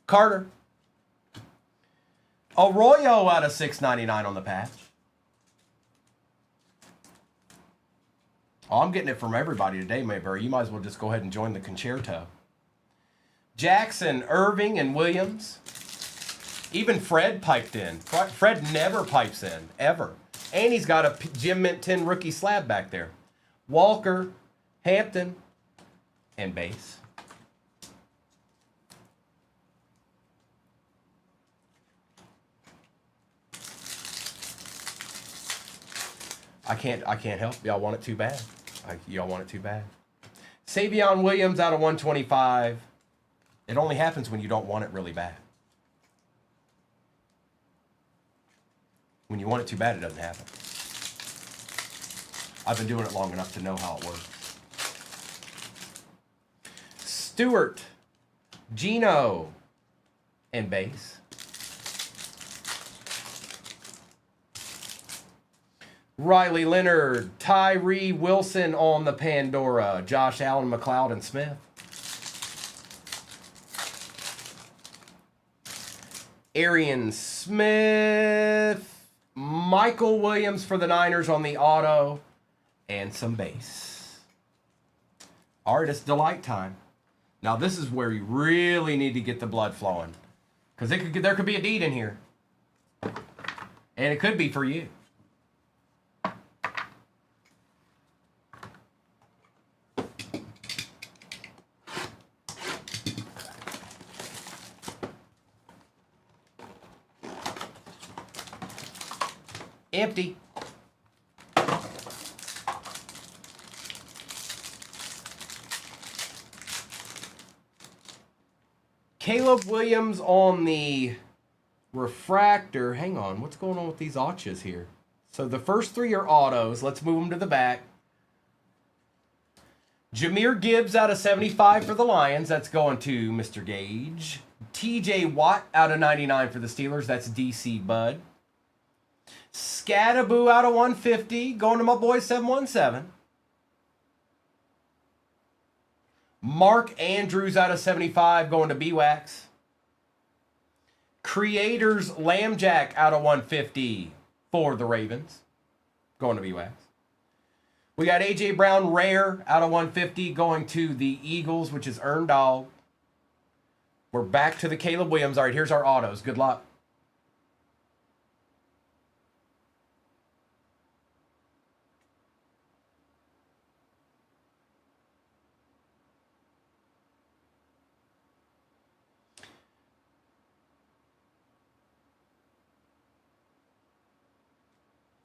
Carter. Arroyo out of 699 on the patch. Oh, I'm getting it from everybody today, Mayberry. You might as well just go ahead and join the concerto. Jackson, Irving, and Williams. Even Fred piped in. Fred never pipes in, ever. And he's got a Jim Mint 10 rookie slab back there. Walker, Hampton, and base. I can't help. Y'all want it too bad. Y'all want it too bad. Savion Williams out of 125. It only happens when you don't want it really bad. When you want it too bad, it doesn't happen. I've been doing it long enough to know how it works. Stewart, Gino, and base. Riley Leonard, Tyree Wilson on the Pandora, Josh Allen, McLeod, and Smith. Arian Smith, Michael Williams for the Niners on the auto, and some base. Artist Delight time. Now this is where you really need to get the blood flowing, because there could be a deed in here, and it could be for you. Empty. Caleb Williams on the refractor. Hang on. What's going on with these arches here? So the first three are autos. Let's move them to the back. Jahmyr Gibbs out of 75 for the Lions. That's going to Mr. Gage. TJ Watt out of 99 for the Steelers. That's DC Bud. Scattaboo out of 150. Going to my boy 717. Mark Andrews out of 75 going to B-Wax. Creators Lambjack out of 150 for the Ravens. Going to B-Wax. We got A.J. Brown Rare out of 150 going to the Eagles, which is Earned Dog. We're back to the Caleb Williams. All right, here's our autos. Good luck.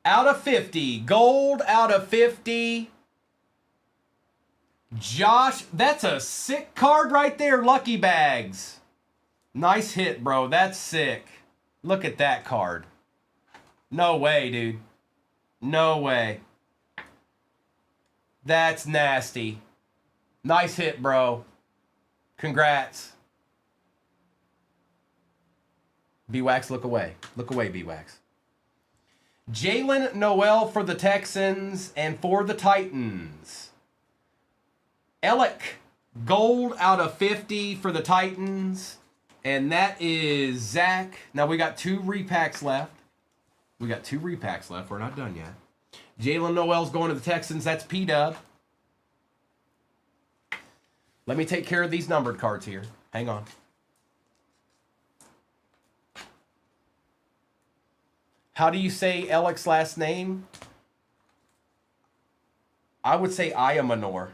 Out of 50. Gold out of 50. Josh, that's a sick card right there. Lucky Bags. Nice hit, bro. That's sick. Look at that card. No way, dude. No way. That's nasty. Nice hit, bro. Congrats. B-Wax, look away. Look away, B-Wax. Jalen Noel for the Texans and for the Titans. Ellick, gold out of 50 for the Titans. And that is Zach. Now we got 2 repacks left. We got 2 repacks left. We're not done yet. Jalen Noel's going to the Texans. That's P-Dub. Let me take care of these numbered cards here. Hang on. How do you say Ellick's last name? I would say Ayamanor.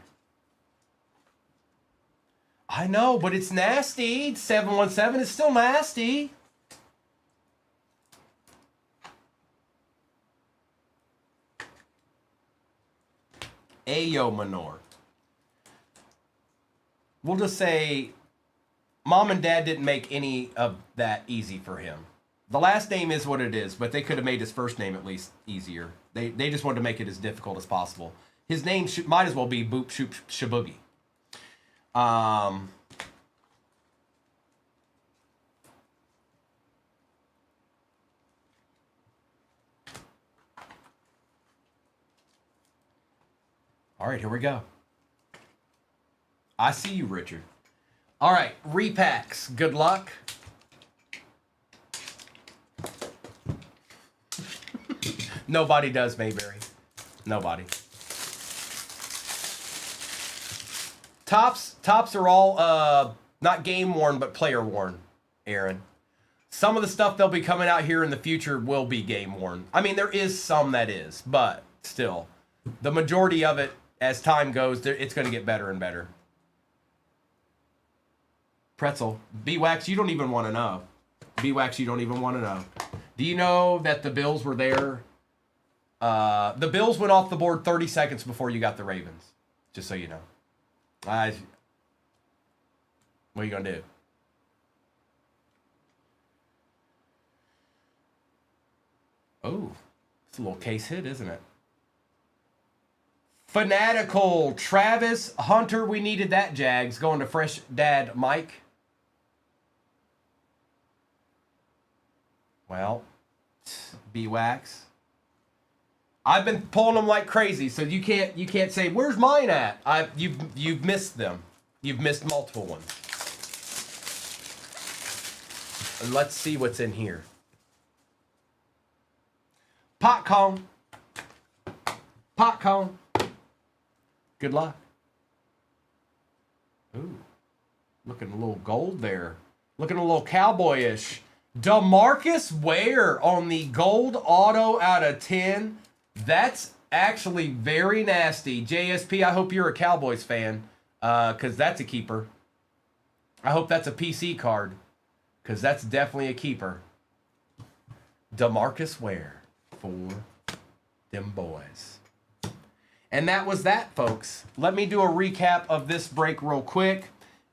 I know, but it's nasty. 717 is still nasty. Ayo Manor. We'll just say Mom and Dad didn't make any of that easy for him. The last name is what it is, but they could have made his first name at least easier. They just wanted to make it as difficult as possible. His name might as well be Boop Shoop Shaboogie. All right, here we go. I see you, Richard. All right, repacks. Good luck. Nobody does, Mayberry. Nobody. Tops are all not game worn, but player worn, Aaron. Some of the stuff they'll be coming out here in the future will be game worn. I mean, there is some that is, but still, the majority of it, as time goes, it's going to get better and better. Pretzel. B-Wax, you don't even want to know. B-Wax, you don't even want to know. Do you know that the Bills were there? The Bills went off the board 30 seconds before you got the Ravens. Just so you know. What are you going to do? Oh, it's a little case hit, isn't it? Fanatical. Travis Hunter. We needed that, Jags. Going to Fresh Dad Mike. Well, B-Wax. I've been pulling them like crazy, so you can't say where's mine at. You've missed them. You've missed multiple ones. And let's see what's in here. Popcorn. Popcorn. Good luck. Ooh, looking a little gold there. Looking a little cowboyish. DeMarcus Ware on the gold auto out of 10. That's actually very nasty. JSP, I hope you're a Cowboys fan, because that's a keeper. I hope that's a PC card, because that's definitely a keeper. DeMarcus Ware. for them boys. And that was that, folks. Let me do a recap of this break real quick.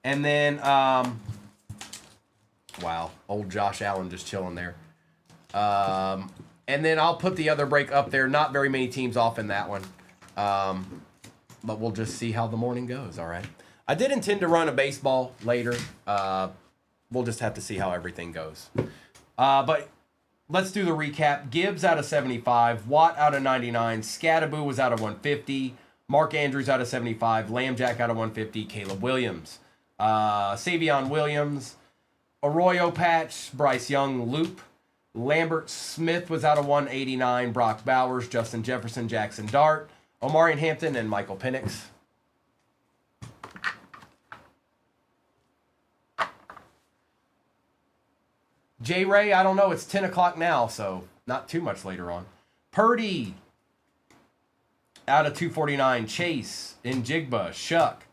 And then, wow, old Josh Allen just chilling there. And then I'll put the other break up there. Not very many teams off in that one. But we'll just see how the morning goes, all right? I did intend to run a baseball later. We'll just have to see how everything goes. But let's do the recap. Gibbs out of 75. Watt out of 99. Scattaboo was out of 150. Mark Andrews out of 75. Lambjack out of 150. Caleb Williams. Savion Williams. Arroyo Patch. Bryce Young. Loop. Lambert Smith was out of 189. Brock Bowers. Justin Jefferson. Jackson Dart. Omarion Hampton and Michael Penix. J. Ray, I don't know. It's 10 o'clock now, so not too much later on. Purdy out of 249. Chase, Njigba, Shuck,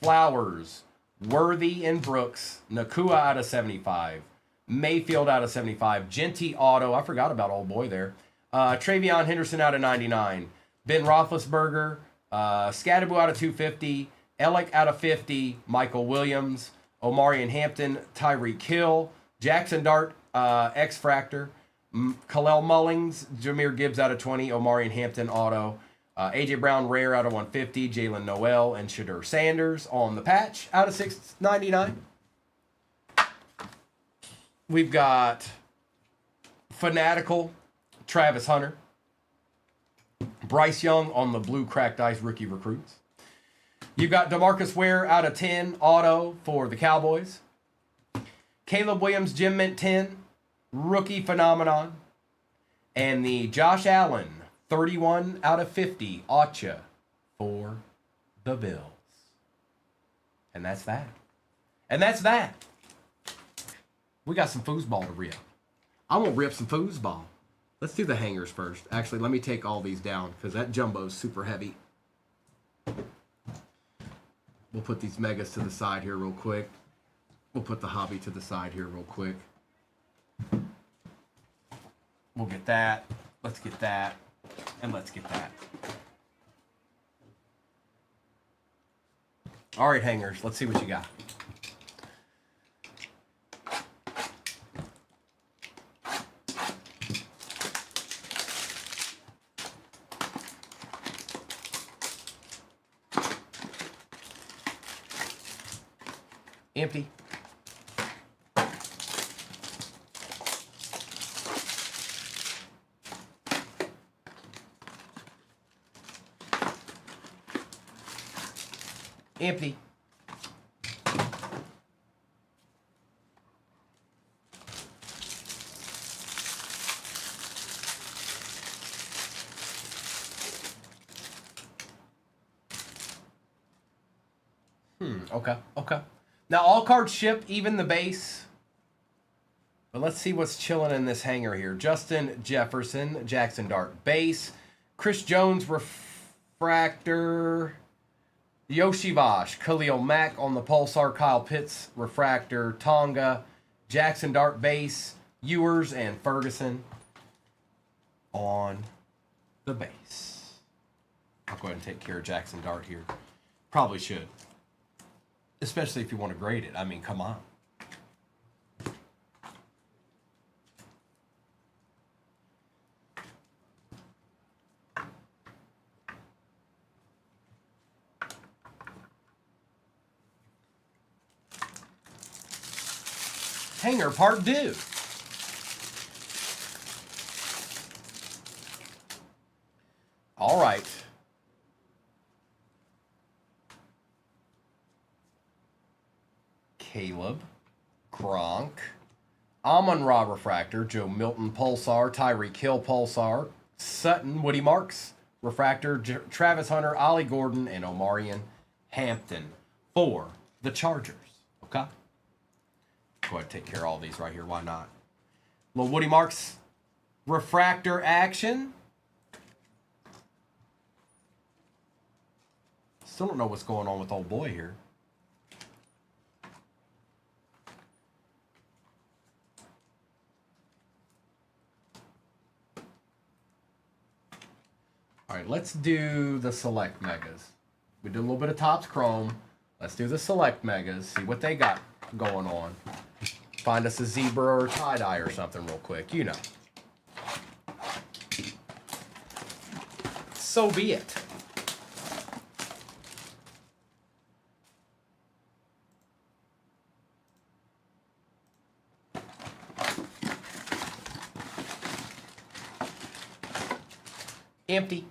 Flowers, Worthy and Brooks. Nakua out of 75. Mayfield out of 75. Genty Auto. I forgot about old boy there. Travion Henderson out of 99. Ben Roethlisberger. Scattaboo out of 250. Ellick out of 50. Michael Williams. Omarion Hampton. Tyreek Hill. Jackson Dart, X-Fractor. Khalil Mullings. Jahmyr Gibbs out of 20. Omarion Hampton Auto. A.J. Brown Rare out of 150. Jalen Noel and Shadur Sanders on the patch out of 699. We've got Fanatical, Travis Hunter. Bryce Young on the blue cracked ice rookie recruits. You've got DeMarcus Ware out of 10 auto for the Cowboys. Caleb Williams, Gym Mint 10, rookie phenomenon. And the Josh Allen, 31 out of 50, Acha for the Bills. And that's that. And that's that. We got some foosball to rip. I want to rip some foosball. Let's do the hangers first. Actually, let me take all these down because that jumbo's super heavy. We'll put these megas to the side here real quick. We'll put the hobby to the side here real quick. We'll get that. Let's get that. And let's get that. All right, hangers. Let's see what you got. Empty. Empty. Okay. Now, all cards ship, even the base. But let's see what's chilling in this hanger here. Justin Jefferson, Jackson Dart base. Chris Jones refractor. Yoshi Vosh, Khalil Mack on the Pulsar. Kyle Pitts refractor. Tonga, Jackson Dart base. Ewers and Ferguson on the base. I'll go ahead and take care of Jackson Dart here. Probably should. Especially if you want to grade it. I mean, come on. Hanger part due. All right. Caleb, Gronk, Amon-Ra Refractor, Joe Milton Pulsar, Tyreek Hill Pulsar, Sutton, Woody Marks Refractor, Travis Hunter, Ollie Gordon, and Omarion Hampton for the Chargers. Okay? Go ahead and take care of all these right here. Why not? Little Woody Marks Refractor action. Still don't know what's going on with old boy here. All right, let's do the select megas. We did a little bit of Topps Chrome. Let's do the select megas. See what they got going on. Find us a zebra or tie-dye or something real quick. You know. So be it. Empty.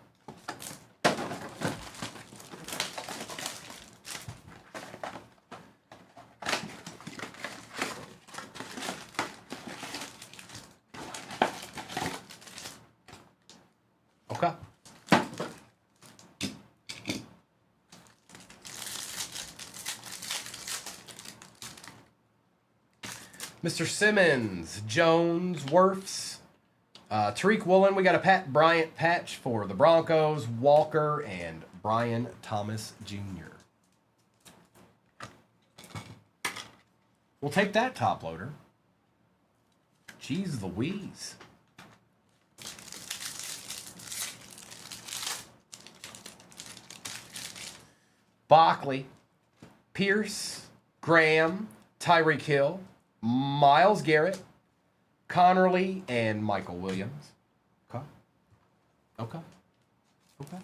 Okay. Mr. Simmons, Jones, Wirfs, Tariq Woolen. We got a Pat Bryant patch for the Broncos, Walker, and Brian Thomas Jr. We'll take that top loader. Jeez Louise. Bockley, Pierce, Graham, Tyreek Hill, Myles Garrett, Connerly, and Michael Williams. Okay. Okay. Okay.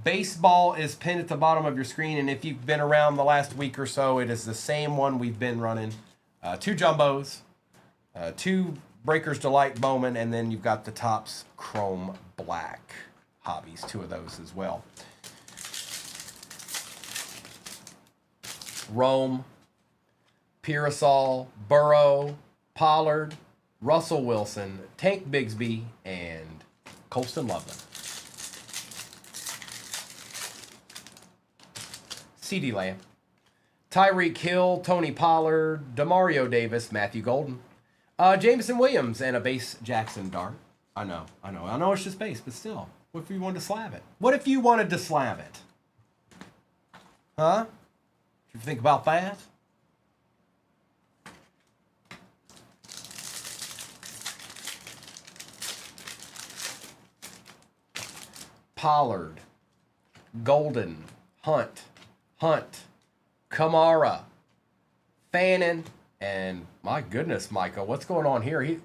Baseball is pinned at the bottom of your screen, and if you've been around the last week or so, it is the same one we've been running. 2 jumbos, 2 Breakers Delight Bowman, and then you've got the Topps Chrome Black hobbies, 2 of those as well. Rome, Pearsall, Burrow, Pollard, Russell Wilson, Tank Bigsby, and Colston Loveland. CeeDee Lamb, Tyreek Hill, Tony Pollard, Demario Davis, Matthew Golden, Jameson Williams, and a base Jackson Dart. I know it's just base, but still. What if you wanted to slab it? What if you wanted to slab it? Huh? You think about that? Pollard, Golden, Hunt, Kamara, Fannin, and my goodness, Michael, what's going on here? Looks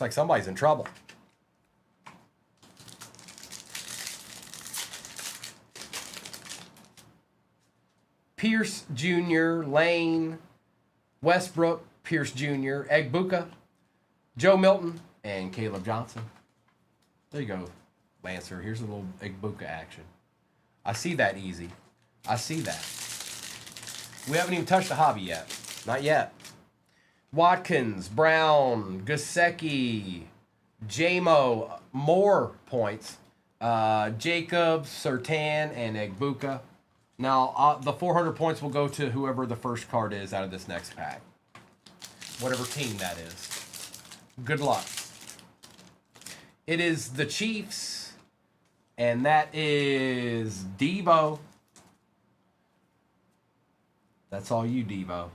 like somebody's in trouble. Pierce Jr., Lane, Westbrook, Pierce Jr., Egbuka, Joe Milton, and Caleb Johnson. There you go, Lancer. Here's a little Egbuka action. I see that easy. I see that. We haven't even touched the hobby yet. Not yet. Watkins, Brown, Gesicki, J-Mo, more points. Jacobs, Surtain, and Egbuka. Now, the 400 points will go to whoever the first card is out of this next pack. Whatever team that is. Good luck. It is the Chiefs, and that is Devo. That's all you, Devo.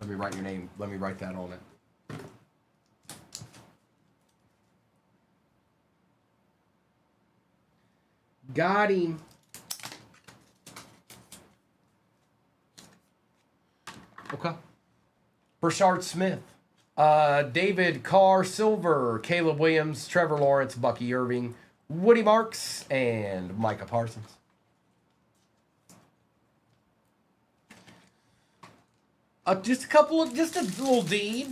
Let me write your name. Let me write that on it. Got him. Okay. Brashard Smith. David Carr, Silver, Caleb Williams, Trevor Lawrence, Bucky Irving, Woody Marks, and Micah Parsons. Just a little D.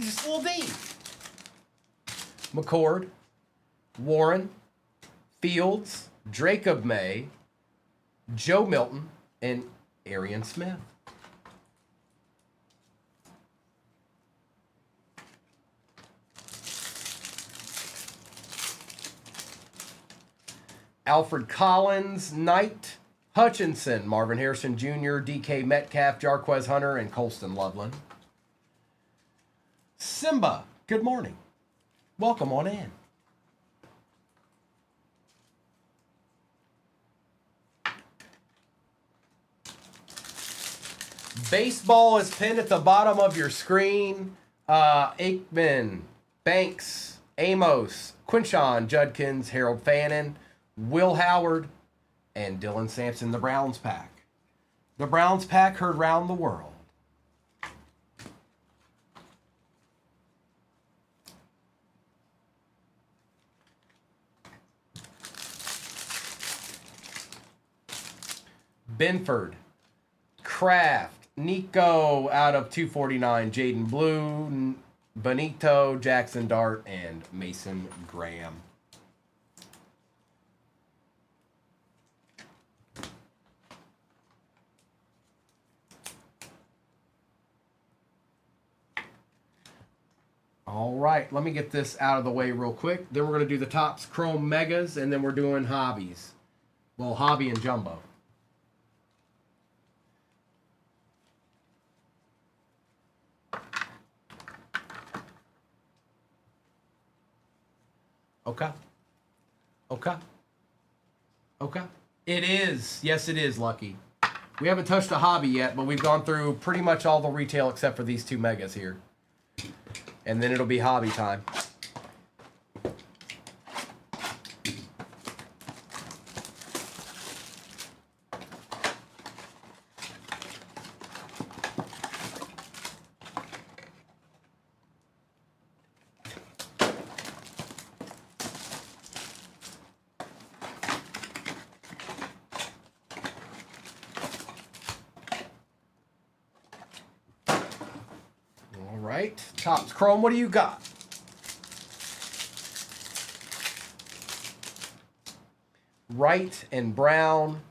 McCord, Warren, Fields, Jacob May, Joe Milton, and Arian Smith. Alfred Collins, Knight, Hutchinson, Marvin Harrison Jr., DK Metcalf, Jarquez Hunter, and Colston Loveland. Simba, good morning. Welcome on in. Baseball is pinned at the bottom of your screen. Aikman, Banks, Amos, Quinshon Judkins, Harold Fannin, Will Howard, and Dylan Sampson, the Browns pack. The Browns pack heard round the world. Benford, Kraft, Nico out of 249, Jaden Blue, Benito, Jackson Dart, and Mason Graham. All right, let me get this out of the way real quick. Then we're going to do the Topps Chrome Megas, and then we're doing hobbies. Well, hobby and jumbo. Okay. Okay. Okay. It is. Yes, it is, Lucky. We haven't touched a hobby yet, but we've gone through pretty much all the retail except for these two megas here. And then it'll be hobby time. Right, Topps Chrome, what do you got? Wright and Brown,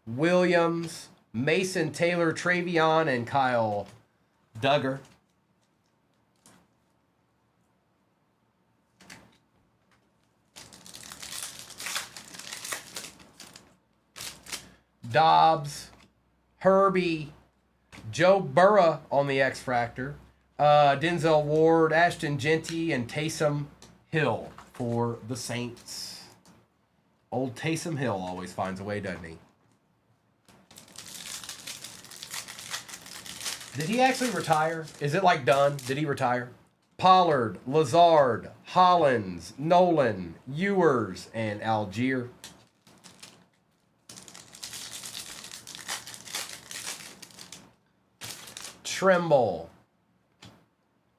Williams, Mason, Taylor, Travion, and Kyle Duggar. Dobbs, Herbie, Joe Burrow on the X-Fractor. Denzel Ward, Ashton Genty, and Taysom Hill for the Saints. Old Taysom Hill always finds a way, doesn't he? Did he actually retire? Is it like done? Did he retire? Pollard, Lazard, Hollins, Nolan, Ewers, and Algier. Trimble,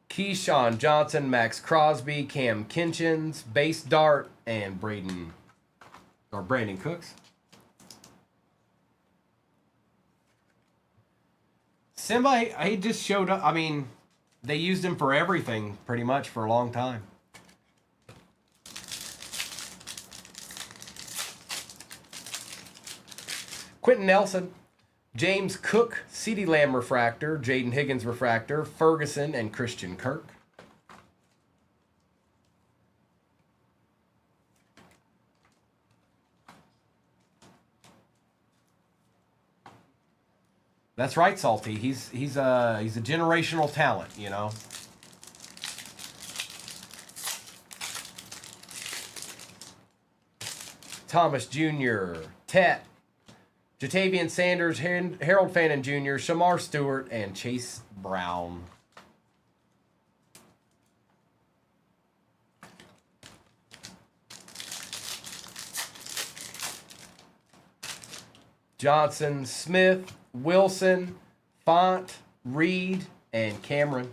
Keyshawn Johnson, Max Crosby, Cam Kinchins, Base Dart, and Brandon Cooks. Simba, he just showed up. I mean, they used him for everything pretty much for a long time. Quentin Nelson, James Cook, CeeDee Lamb refractor, Jaden Higgins refractor, Ferguson, and Christian Kirk. That's right, Salty. He's a generational talent, you know. Thomas Jr., Tet, Jatavian Sanders, Harold Fannin Jr., Shamar Stewart, and Chase Brown. Johnson, Smith, Wilson, Font, Reed, and Cameron.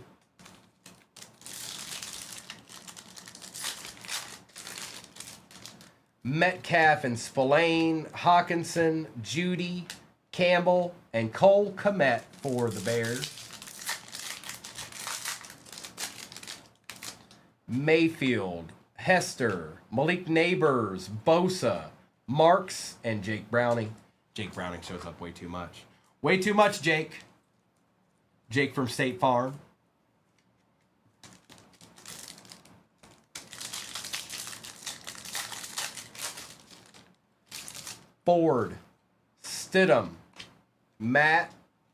Metcalf and Spillane, Hawkinson, Judy, Campbell, and Cole Kmet for the Bears. Mayfield, Hester, Malik Neighbors, Bosa, Marks, and Jake Browning. Jake Browning shows up way too much. Way too much, Jake. Jake from State Farm. Ford, Stidham, Matt,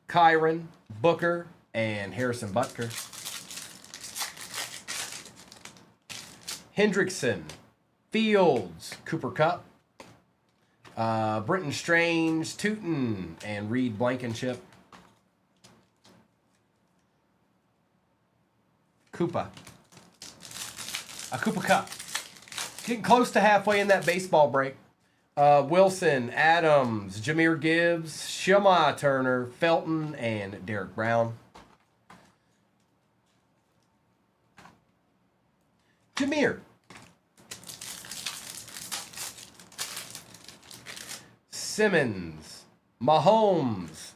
Kyron, Booker, and Harrison Butker. Hendrickson, Fields, Cooper Kupp, Brenton Strange, Tootin, and Reed Blankenship. Koopa. A Koopa Cup. Getting close to halfway in that baseball break. Wilson, Adams, Jahmyr Gibbs, Shemai Turner, Felton, and Derek Brown. Jahmyr. Simmons, Mahomes,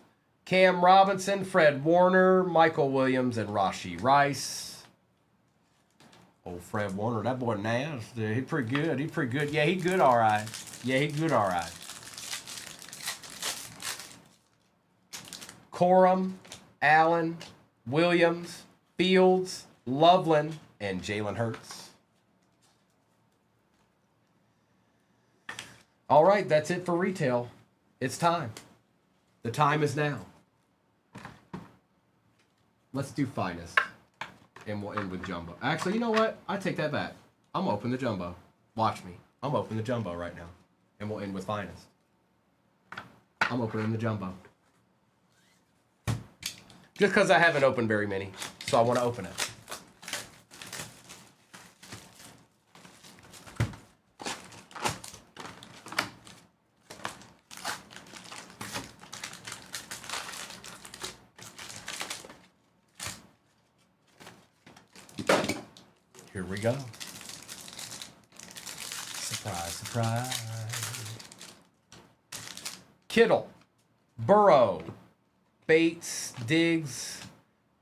Cam Robinson, Fred Warner, Michael Williams, and Rashee Rice. Old Fred Warner, that boy nasty. He pretty good. He pretty good. Yeah, he good all right. Yeah, he good all right. Corum, Allen, Williams, Fields, Loveland, and Jalen Hurts. All right, that's it for retail. It's time. The time is now. Let's do finest. And we'll end with jumbo. Actually, you know what? I take that back. I'm open the jumbo. Watch me. I'm open the jumbo right now. And we'll end with finest. I'm opening the jumbo. Just because I haven't opened very many. So I want to open it. Here we go. Surprise, surprise. Kittle, Burrow, Bates, Diggs.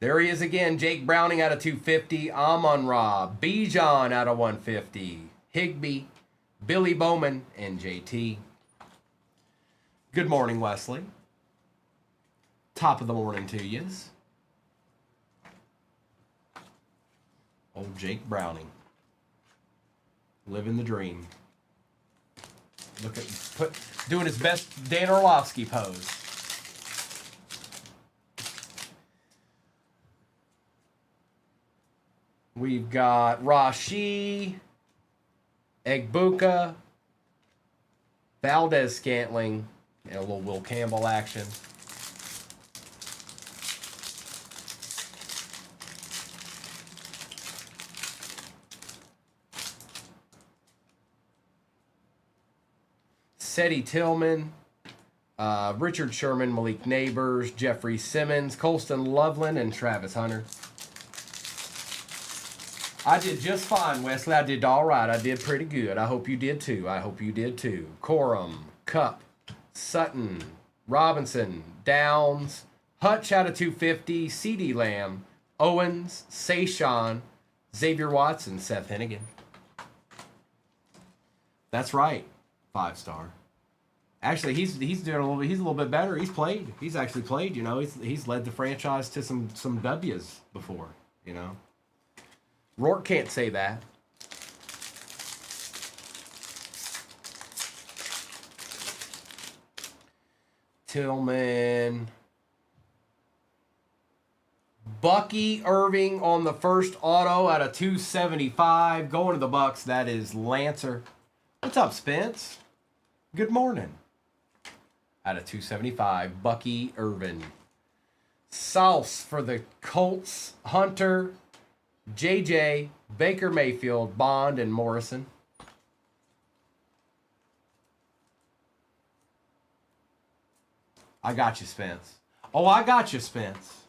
There he is again. Jake Browning out of 250. Amon-Ra, Bijan out of 150. Higbee, Billy Bowman, and JT. Good morning, Wesley. Top of the morning to yous. Old Jake Browning. Living the dream. Look at doing his best Dan Orlovsky pose. We've got Rashee, Egbuka, Valdez-Scantling, and a little Will Campbell action. Seti Tillman, Richard Sherman, Malik Neighbors, Jeffrey Simmons, Colston Loveland, and Travis Hunter. I did just fine, Wesley. I did all right. I did pretty good. I hope you did too. I hope you did too. Corum, Cup, Sutton, Robinson, Downs, Hutch out of 250, CeeDee Lamb, Owens, Sayshawn, Xavier Watson, Seth Hennigan. That's right. 5-star. Actually, he's doing a little bit better. He's actually played, you know. He's led the franchise to some W's before, you know. Rourke can't say that. Tillman. Bucky Irving on the first auto out of 275. Going to the Bucks, that is Lancer. What's up, Spence? Good morning. Out of 275, Bucky Irvin. Sauce for the Colts, Hunter, JJ, Baker Mayfield, Bond, and Morrison. I got you, Spence. Oh, I got you, Spence.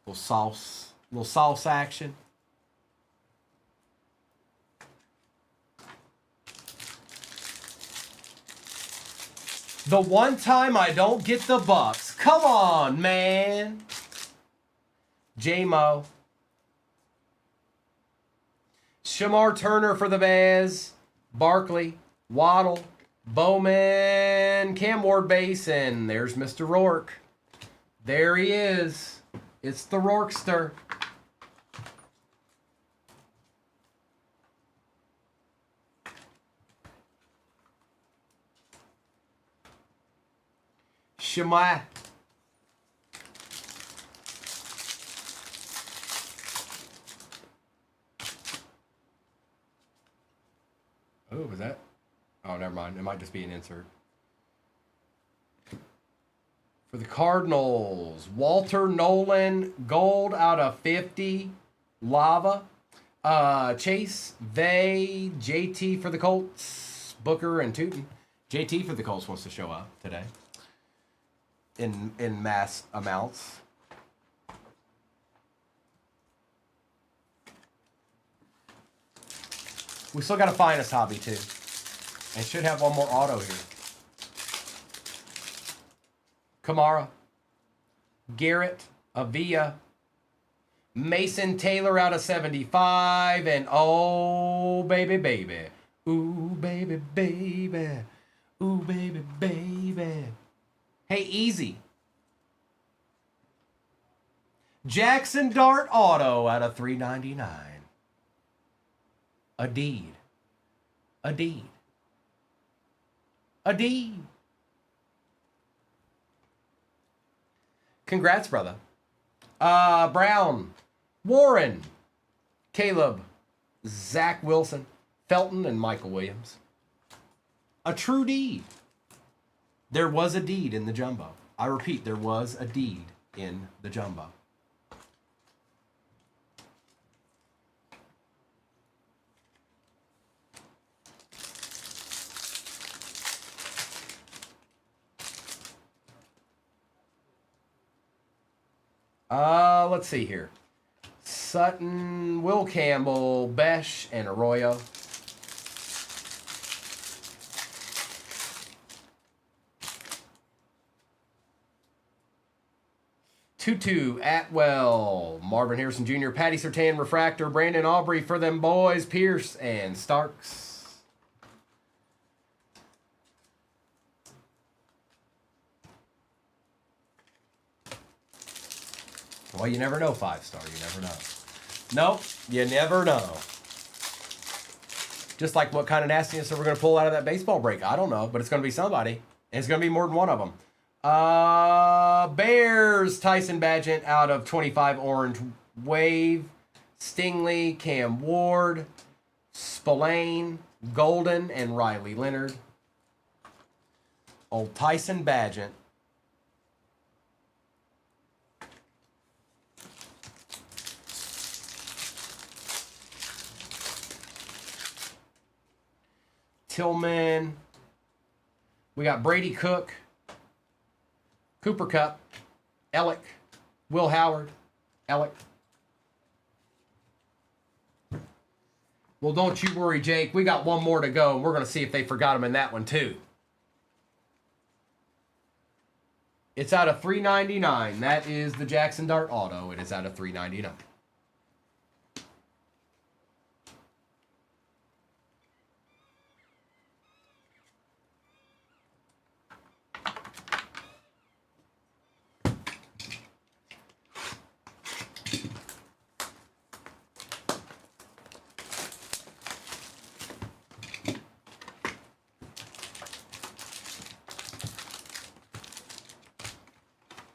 Little sauce action. The one time I don't get the Bucks. Come on, man. J-Mo. Shamar Turner for the Bears. Barkley. Waddle. Bowman. Cam Ward-Base. And there's Mr. Rourke. There he is. It's the Rourkester. Shemai. Oh, was that? Oh, never mind. It might just be an insert. For the Cardinals, Walter Nolan, gold out of 50. Lava. Chase, Vay, JT for the Colts, Booker, and Tootin. JT for the Colts wants to show up today in mass amounts. We still got a finest hobby too, and should have one more auto here. Kamara, Garrett, Avila, Mason Taylor out of 75, and oh baby baby, ooh baby baby, ooh baby baby. Hey, easy. Jackson Dart auto out of 399. A deed. A deed. A deed. Congrats, brother. Brown, Warren, Caleb, Zach Wilson, Felton, and Michael Williams. A true deed. There was a deed in the jumbo. I repeat, there was a deed in the jumbo. Let's see here. Sutton, Will Campbell, Besh, and Arroyo. Tutu, Atwell, Marvin Harrison Jr., Patty Surtain, Refractor, Brandon Aubrey for them boys, Pierce, and Starks. Well, you never know, 5-star. You never know. Nope, you never know. Just like what kind of nastiness are we going to pull out of that baseball break? I don't know, but it's going to be somebody. And it's going to be more than one of them. Bears, Tyson Bagent out of 25 orange wave. Stingley, Cam Ward, Spillane, Golden, and Riley Leonard. Old Tyson Bagent. Tillman. We got Brady Cook, Cooper Kupp, Ellick, Will Howard, Ellick. Well, don't you worry, Jake. We got one more to go. We're going to see if they forgot him in that one, too. It's out of $3.99. That is the Jackson Dart auto. It is out of $3.99.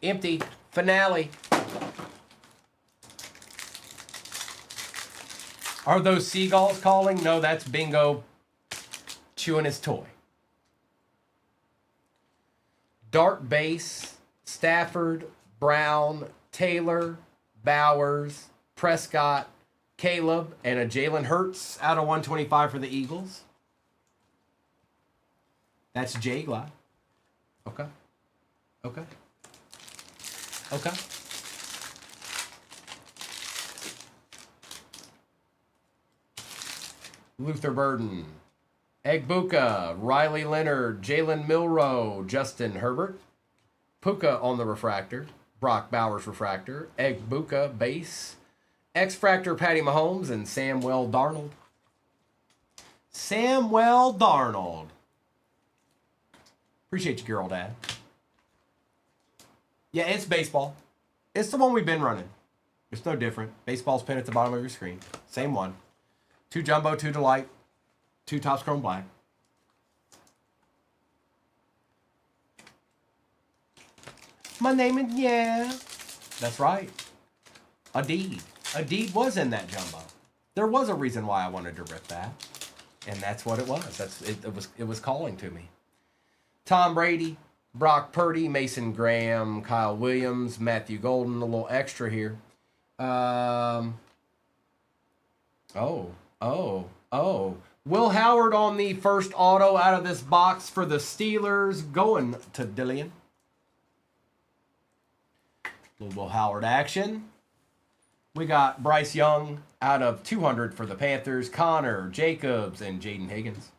Empty. Finale. Are those seagulls calling? No, that's Bingo chewing his toy. Dart base. Stafford, Brown, Taylor, Bowers, Prescott, Caleb, and a Jalen Hurts out of 125 for the Eagles. That's Jagla. Okay. Okay. Okay. Luther Burden, Egbuka, Riley Leonard, Jalen Milroe, Justin Herbert, Puka on the refractor, Brock Bowers refractor, Egbuka base, X-Fractor Patty Mahomes, and Samwell Darnold. Samwell Darnold. Appreciate you, girl, Dad. Yeah, it's baseball. It's the one we've been running. It's no different. Baseball's pinned at the bottom of your screen. Same one. 2 jumbo, 2 delight, 2 Topps Chrome Black. My name is, yeah. That's right. A deed. A deed was in that jumbo. There was a reason why I wanted to rip that. And that's what it was. It was calling to me. Tom Brady, Brock Purdy, Mason Graham, Kyle Williams, Matthew Golden, a little extra here. Will Howard on the first auto out of this box for the Steelers, going to Dillian. Little Will Howard action. We got Bryce Young out of 200 for the Panthers, Connor Jacobs, and Jaden Higgins.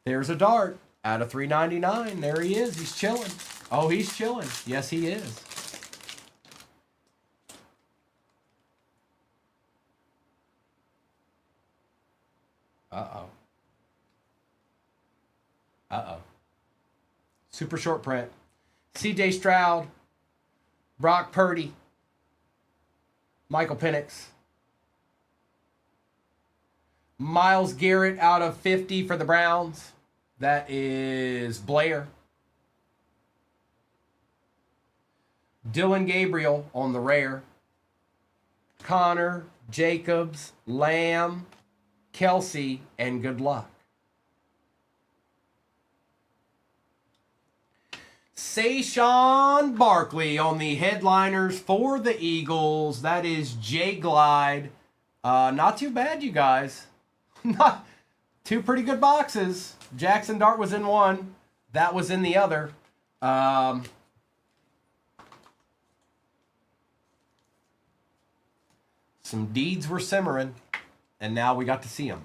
There's a dart out of 399. There he is. He's chilling. Oh, he's chilling. Yes, he is. Uh-oh. Uh-oh. Super short print. C.J. Stroud, Brock Purdy, Michael Penix, Myles Garrett out of 50 for the Browns. That is Blair. Dylan Gabriel on the rare. Connor, Jacobs, Lamb, Kelsey, and good luck. Saquon Barkley on the headliners for the Eagles. That is Jay Glide. Not too bad, you guys. Not two pretty good boxes. Jackson Dart was in one. That was in the other. Some deeds were simmering, and now we got to see them.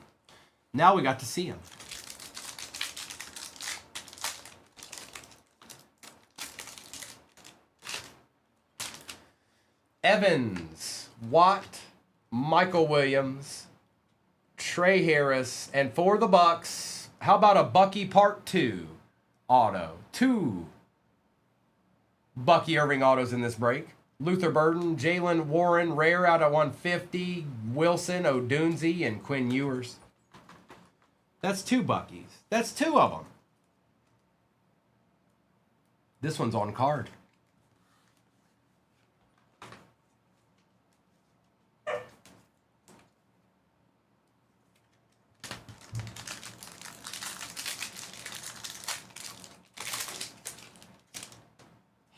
Now we got to see them. Evans, Watt, Michael Williams, Trey Harris, and for the Bucks, how about a Bucky Part 2 auto? 2 Bucky Irving autos in this break. Luther Burden, Jalen Warren, rare out of 150, Wilson, Odunze, and Quinn Ewers. That's 2 Buckies. That's 2 of them. This one's on card.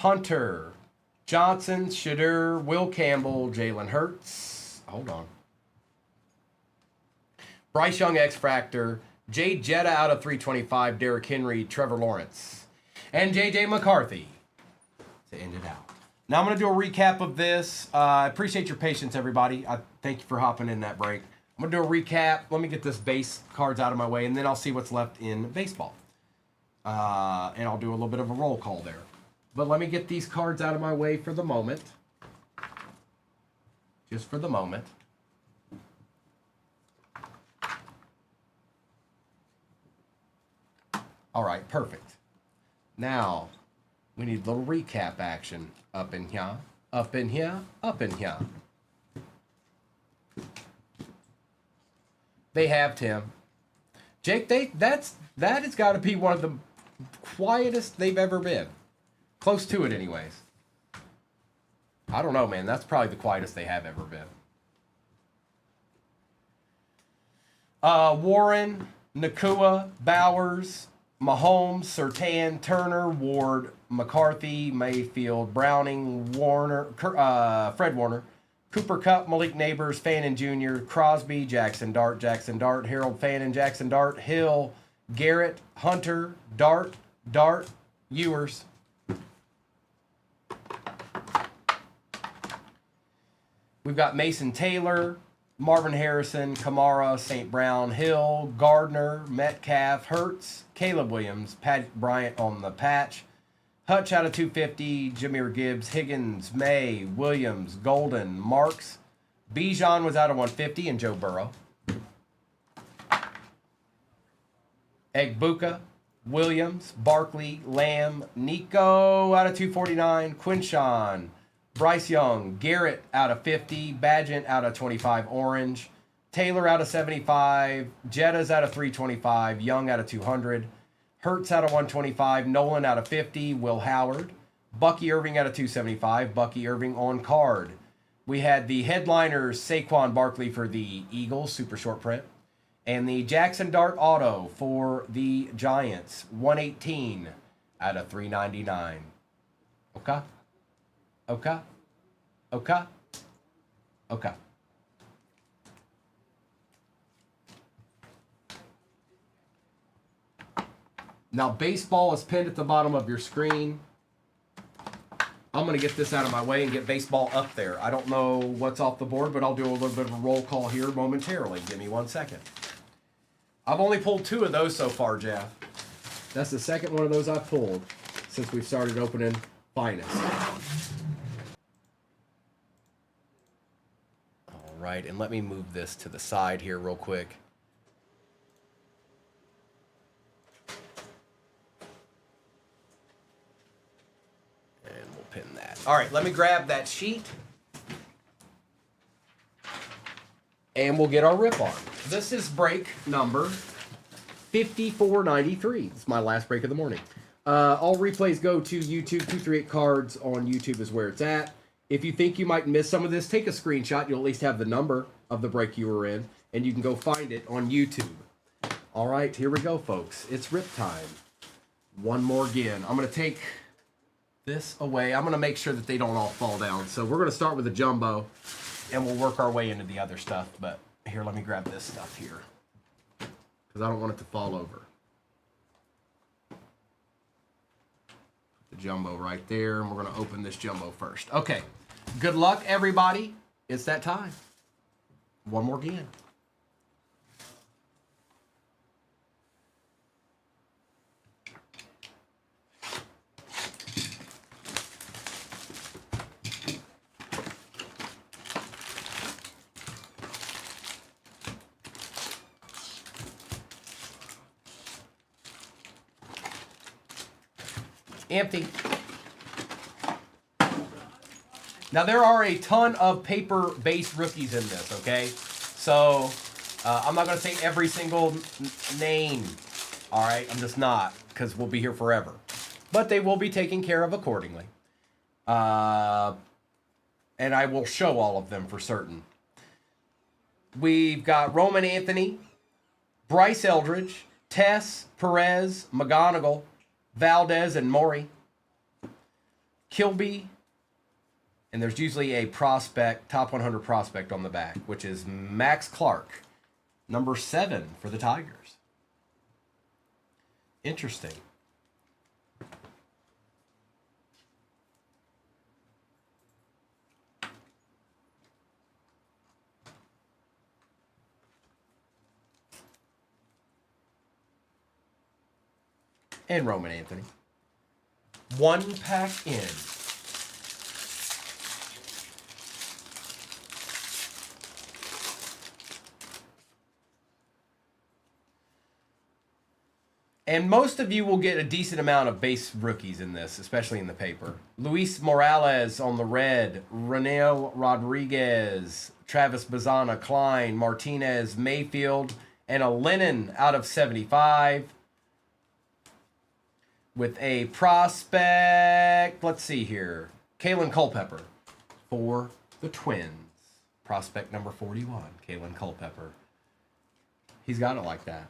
Hunter, Johnson, Shadur, Will Campbell, Jalen Hurts. Hold on. Bryce Young, X-Fractor, Jay Jetta out of 325, Derrick Henry, Trevor Lawrence, and J.J. McCarthy to end it out. Now I'm going to do a recap of this. I appreciate your patience, everybody. I thank you for hopping in that break. I'm going to do a recap. Let me get this base cards out of my way, and then I'll see what's left in baseball. And I'll do a little bit of a roll call there. But let me get these cards out of my way for the moment. Just for the moment. All right, perfect. Now, we need a little recap action up in here, up in here, up in here. They have Tim. Jake, that has got to be one of the quietest they've ever been. Close to it, anyways. I don't know, man. That's probably the quietest they have ever been. Warren, Nakua, Bowers, Mahomes, Surtain, Turner, Ward, McCarthy, Mayfield, Browning, Warner, Fred Warner, Cooper Kupp, Malik Neighbors, Fannin Jr., Crosby, Jackson Dart, Harold Fannin, Jackson Dart, Hill, Garrett, Hunter, Dart, Ewers. We've got Mason Taylor, Marvin Harrison, Kamara, St. Brown, Hill, Gardner, Metcalf, Hurts, Caleb Williams, Pat Bryant on the patch, Hutch out of 250, Jahmyr Gibbs, Higgins, May, Williams, Golden, Marks, Bijan was out of 150, and Joe Burrow. Egbuka, Williams, Barkley, Lamb, Nico out of 249, Quinshawn, Bryce Young, Garrett out of 50, Badgett out of 25, orange, Taylor out of 75, Jetta's out of 325, Young out of 200, Hurts out of 125, Nolan out of 50, Will Howard, Bucky Irving out of 275, Bucky Irving on card. We had the headliners, Saquon Barkley for the Eagles, super short print, And the Jackson Dart Auto for the Giants, 118 out of 399. Okay? Okay? Okay? Okay. Now, baseball is pinned at the bottom of your screen. I'm going to get this out of my way and get baseball up there. I don't know what's off the board, but I'll do a little bit of a roll call here momentarily. Give me 1 second. I've only pulled 2 of those so far, Jeff. That's the second one of those I've pulled since we've started opening Finest. All right, and let me move this to the side here real quick. Pin that. All right, let me grab that sheet. And we'll get our rip on. This is break number 5493. It's my last break of the morning. All replays go to YouTube. 238 Cards on YouTube is where it's at. If you think you might miss some of this, take a screenshot. You'll at least have the number of the break you were in, and you can go find it on YouTube. All right, here we go, folks. It's rip time. One more again. I'm going to take this away. I'm going to make sure that they don't all fall down. So we're going to start with the jumbo, and we'll work our way into the other stuff. But here, let me grab this stuff here, because I don't want it to fall over. The jumbo right there, and we're going to open this jumbo first. Okay, good luck, everybody. It's that time. One more again. Empty. Now, there are a ton of paper-based rookies in this, okay? So, I'm not going to say every single name, all right? I'm just not, because we'll be here forever. But they will be taken care of accordingly. And I will show all of them for certain. We've got Roman Anthony, Bryce Eldridge, Tess, Perez, McGonigal, Valdez, and Maury. Kilby. And there's usually a prospect, top 100 prospect on the back, which is Max Clark, number 7 for the Tigers. Interesting. And Roman Anthony. 1 pack in. And most of you will get a decent amount of base rookies in this, especially in the paper. Luis Morales on the red, Renel Rodriguez, Travis Bazana, Klein, Martinez, Mayfield, and a Lennon out of 75. With a prospect, let's see here, Kalen Culpepper for the Twins. Prospect number 41, Kalen Culpepper. He's got it like that.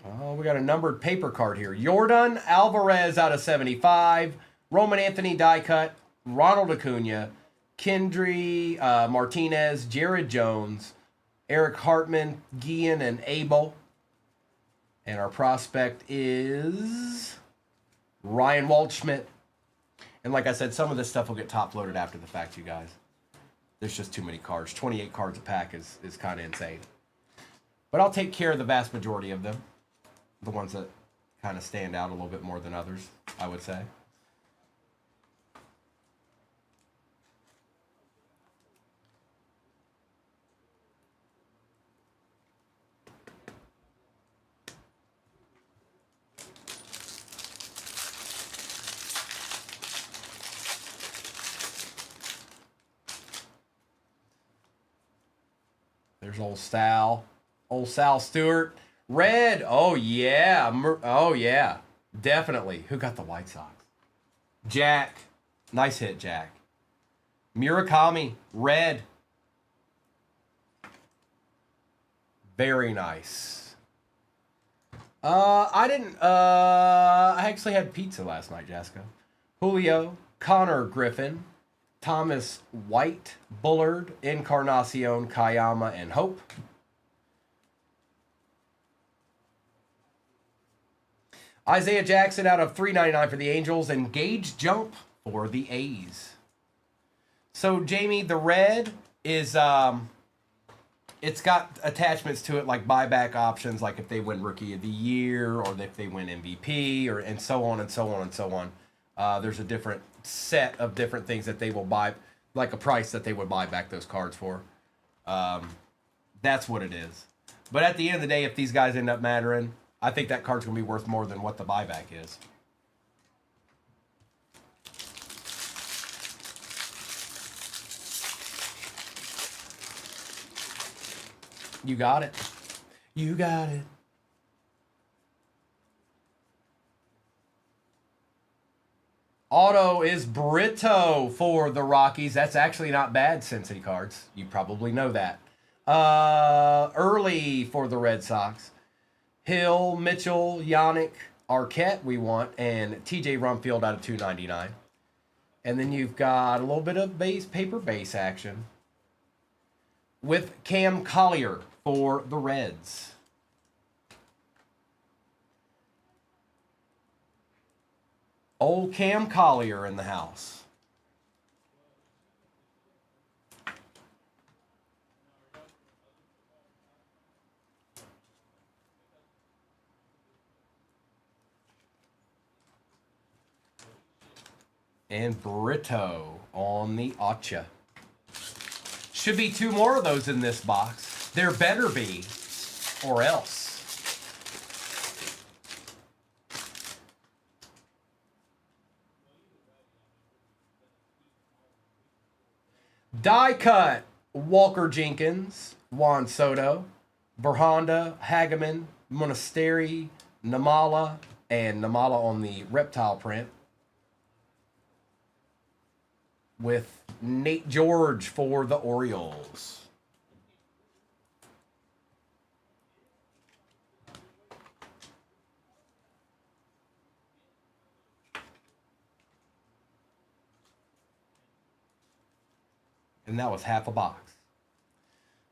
Oh, we got a numbered paper card here. Yordan Alvarez out of 75. Roman Anthony die cut. Ronald Acuna. Kendry Martinez. Jared Jones. Eric Hartman. Guillen and Abel. And our prospect is Ryan Waldschmidt. And like I said, some of this stuff will get top loaded after the fact, you guys. There's just too many cards. 28 cards a pack is kind of insane. But I'll take care of the vast majority of them. The ones that kind of stand out a little bit more than others, I would say. There's old Sal. Old Sal Stewart. Red. Oh, yeah. Oh, yeah. Definitely. Who got the White Sox? Jack. Nice hit, Jack. Murakami. Red. Very nice. I actually had pizza last night, Jasco. Julio. Connor Griffin. Thomas White. Bullard. Encarnacion. Kayama. And Hope. Isaiah Jackson out of $3.99 for the Angels, and Gage Jump for the A's. So, Jamie, the red is, it's got attachments to it like buyback options, like if they win Rookie of the Year or if they win MVP, and so on and so on and so on. There's a different set of different things that they will buy, like a price that they would buy back those cards for. That's what it is. But at the end of the day, if these guys end up mattering, I think that card's going to be worth more than what the buyback is. You got it. You got it. Auto is Brito for the Rockies. That's actually not bad, Cincy cards. You probably know that. Early for the Red Sox. Hill, Mitchell, Yannick, Arquette we want, and TJ Rumfield out of $2.99. And then you've got a little bit of paper base action with Cam Collier for the Reds. Old Cam Collier in the house. And Brito on the Acha. Should be 2 more of those in this box. There better be, or else. Die cut. Walker Jenkins, Juan Soto, Berhonda, Hageman, Monasteri, Namala, and Namala on the reptile print. With Nate George for the Orioles. And that was half a box.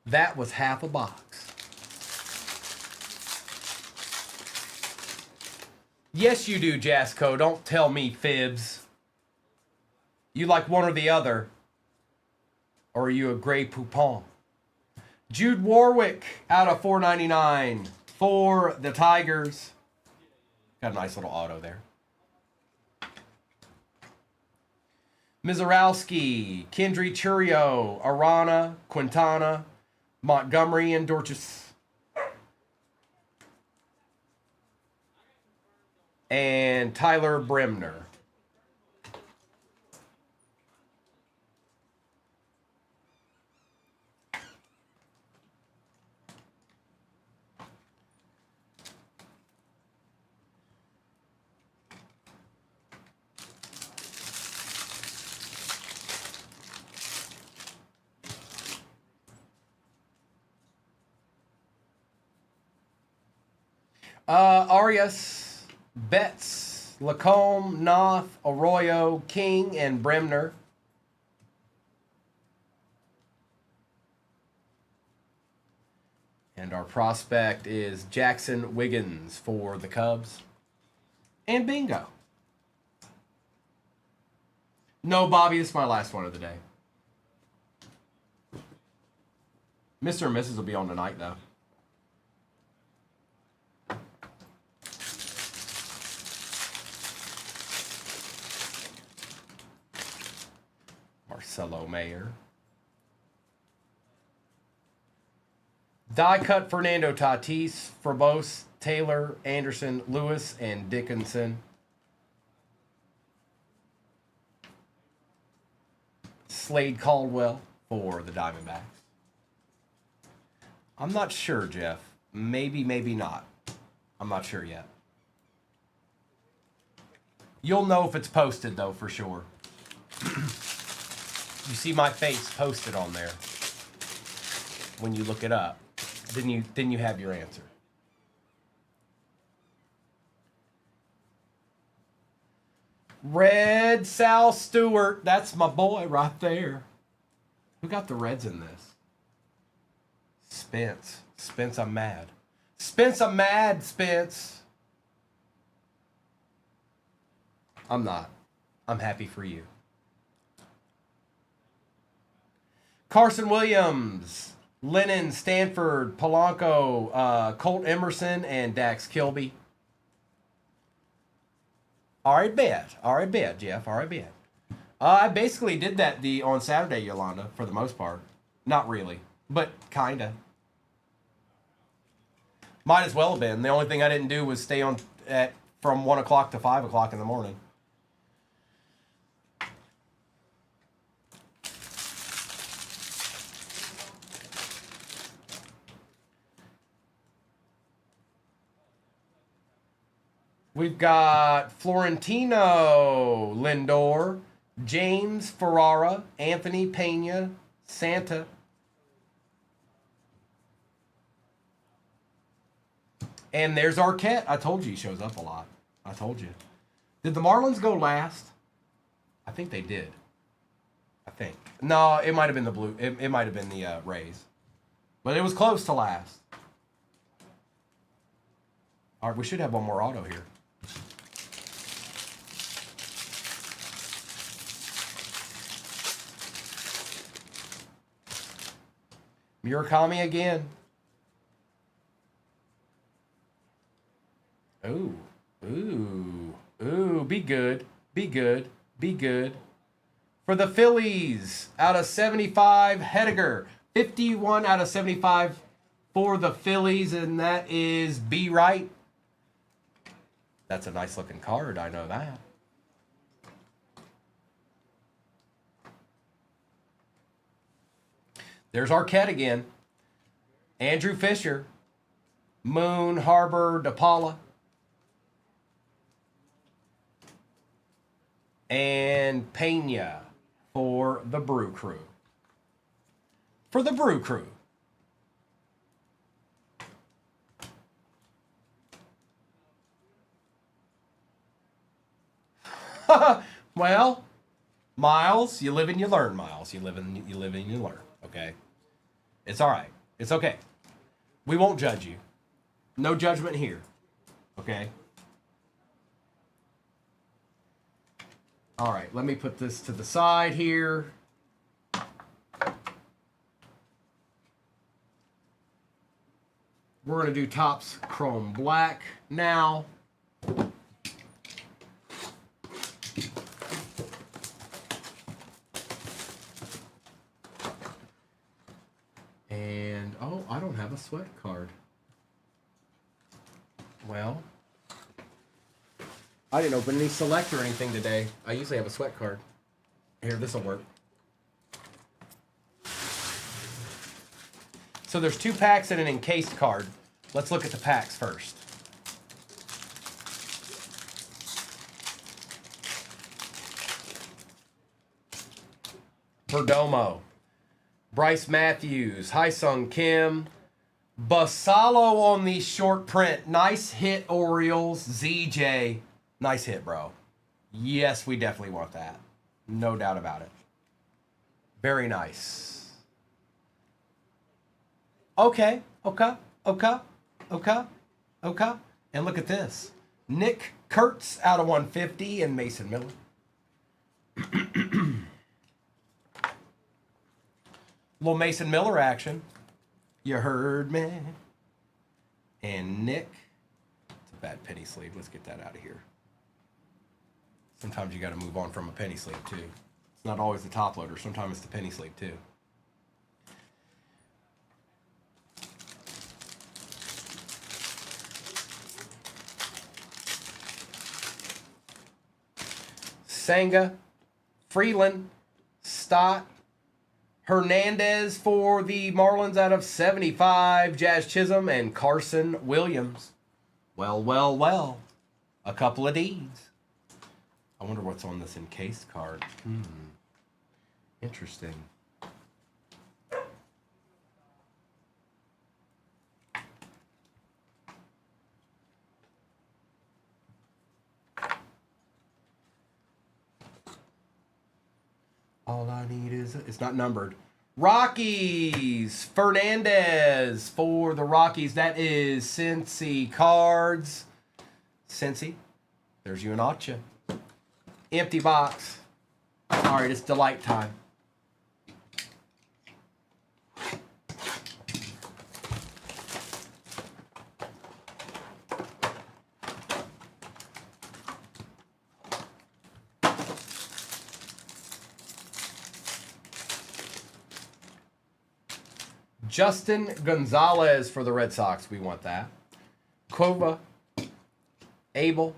That was half a box. Yes, you do, Jasco. Don't tell me fibs. You like one or the other? Or are you a gray poupon? Jude Warwick out of $4.99 for the Tigers. Got a nice little auto there. Mizorowski, Kendry Churio, Arana, Quintana, Montgomery, and Dorchis. And Tyler Bremner. Arias, Betts, Lacombe, Noth, Arroyo, King, and Bremner. And our prospect is Jackson Wiggins for the Cubs. And bingo. No, Bobby, this is my last one of the day. Mr. and Mrs. will be on tonight, though. Marcelo Mayer. Die cut Fernando Tatis, Frobos, Taylor, Anderson, Lewis, and Dickinson. Slade Caldwell for the Diamondbacks. I'm not sure, Jeff. Maybe, maybe not. I'm not sure yet. You'll know if it's posted, though, for sure. You see my face posted on there when you look it up. Then you have your answer. Red Sal Stewart. That's my boy right there. Who got the Reds in this? Spence. Spence, I'm mad. Spence, I'm mad, Spence. I'm not. I'm happy for you. Carson Williams, Lennon, Stanford, Polanco, Colt Emerson, and Dax Kilby. All right, bet. All right, bet, Jeff. All right, bet. I basically did that on Saturday, Yolanda, for the most part. Not really, but kinda. Might as well have been. The only thing I didn't do was stay on from 1 o'clock to 5 o'clock in the morning. We've got Florentino Lindor, James Ferrara, Anthony Pena, Santa. And there's Arquette. I told you he shows up a lot. I told you. Did the Marlins go last? I think they did. I think. No, it might have been the Blue. It might have been the Rays. But it was close to last. All right, we should have one more auto here. Murakami again. Ooh, ooh, ooh, be good, be good, be good. For the Phillies, out of 75, Hediger. 51 out of 75 for the Phillies, and that is B. Wright. That's a nice looking card, I know that. There's Arquette again. Andrew Fisher. Moon, Harbor, DePaula. And Pena for the Brew Crew. For the Brew Crew. Well, Miles, you live and you learn, Miles. You live and you learn, okay? It's all right. It's okay. We won't judge you. No judgment here, okay? All right, let me put this to the side here. We're going to do Topps Chrome Black now. And, oh, I don't have a sweat card. Well, I didn't open any select or anything today. I usually have a sweat card. Here, this will work. So there's 2 packs and an encased card. Let's look at the packs first. Perdomo, Bryce Matthews, Hyesung Kim, Basalo on the short print. Nice hit, Orioles. ZJ. Nice hit, bro. Yes, we definitely want that. No doubt about it. Very nice. Okay. And look at this. Nick Kurtz out of 150 and Mason Miller. Little Mason Miller action. You heard me. And Nick. It's a bad penny sleeve. Let's get that out of here. Sometimes you got to move on from a penny sleeve too. It's not always the top loader. Sometimes it's the penny sleeve too. Senga, Freeland, Stott, Hernandez for the Marlins out of 75. Jazz Chisholm and Carson Williams. Well, well, well. A couple of D's. I wonder what's on this encased card. Interesting. All I need is, it's not numbered. Rockies, Fernandez for the Rockies. That is Cincy cards. Cincy, there's you and Acha. Empty box. All right, it's delight time. Justin Gonzalez for the Red Sox. We want that. Kova. Abel.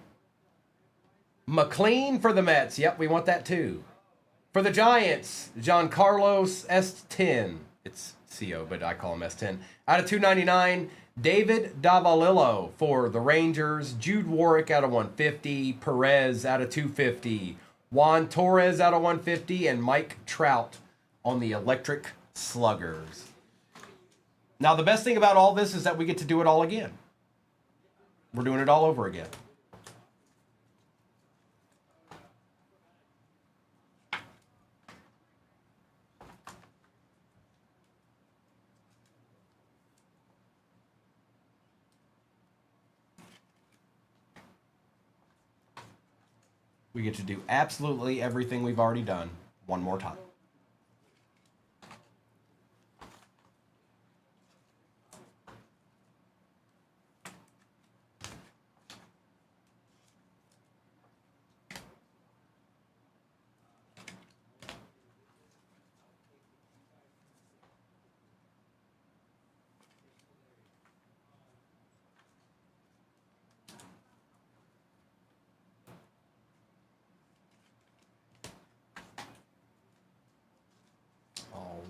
McLean for the Mets. Yep, we want that too. For the Giants, Giancarlos S10. It's CO, but I call him S10. Out of 299, David Davalillo for the Rangers. Jude Warwick out of 150. Perez out of 250. Juan Torres out of 150. And Mike Trout on the Electric Sluggers. Now, the best thing about all this is that we get to do it all again. We're doing it all over again. We get to do absolutely everything we've already done one more time.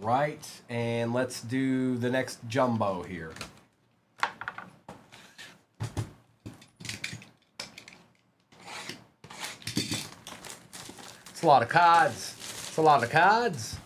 Right, and let's do the next jumbo here. It's a lot of cards. It's a lot of cards.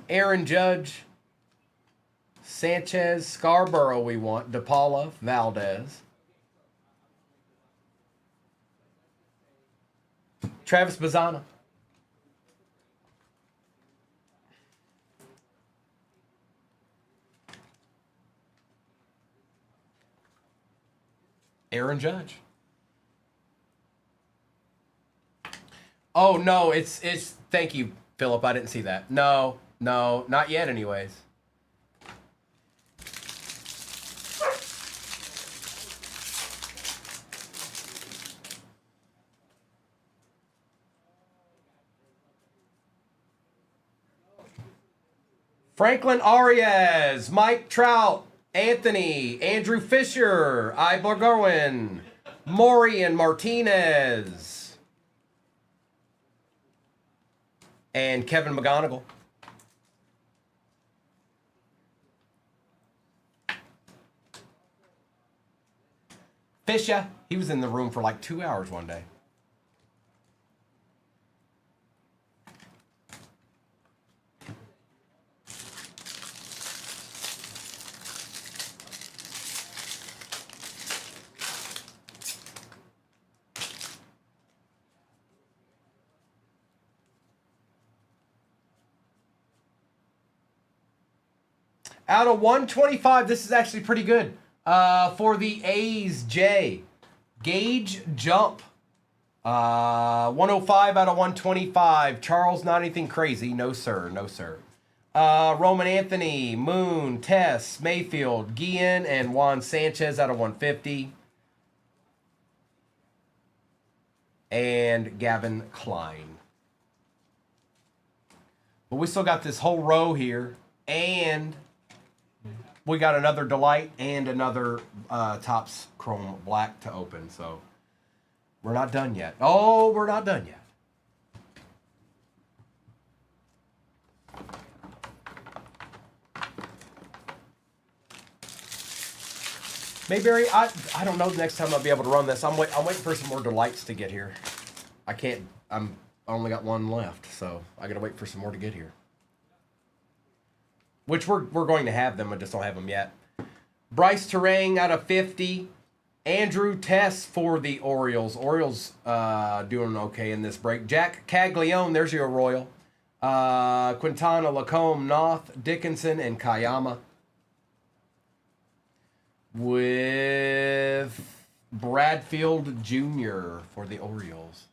Aaron Judge, Sanchez, Scarborough we want, DePaula, Valdez. Travis Bazzana. Aaron Judge. Oh, no, it's thank you, Philip. I didn't see that. No, not yet anyways. Franklin Arias, Mike Trout, Anthony, Andrew Fisher, Ivor Garwin, Morian Martinez, and Kevin McGonigal. Fisher, he was in the room for like 2 hours one day. Out of 125, this is actually pretty good. For the A's, Jay. Gage Jump 105 out of 125. Charles, not anything crazy. No, sir. No, sir. Roman Anthony, Moon, Tess, Mayfield, Guillen, and Juan Sanchez out of 150. And Gavin Klein. But we still got this whole row here. And we got another Delight and another Topps Chrome Black to open. So we're not done yet. Oh, we're not done yet. Mayberry, I don't know the next time I'll be able to run this. I'm waiting for some more Delights to get here. I only got one left, so I gotta wait for some more to get here. Which we're going to have them, I just don't have them yet. Bryce Terang out of 50. Andrew Tess for the Orioles. Orioles doing okay in this break. Jack Caglione, there's your Royal. Quintana, Lacombe, Noth, Dickinson, and Kayama. With Bradfield Jr. for the Orioles.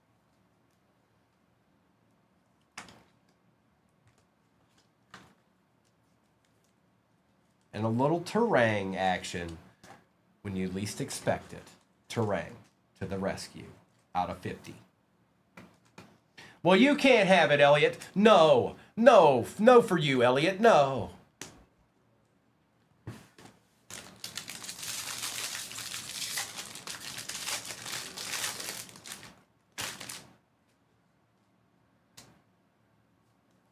And a little Terang action when you least expect it. Terang to the rescue out of 50. Well, you can't have it, Elliot. No, no, no for you, Elliot. No.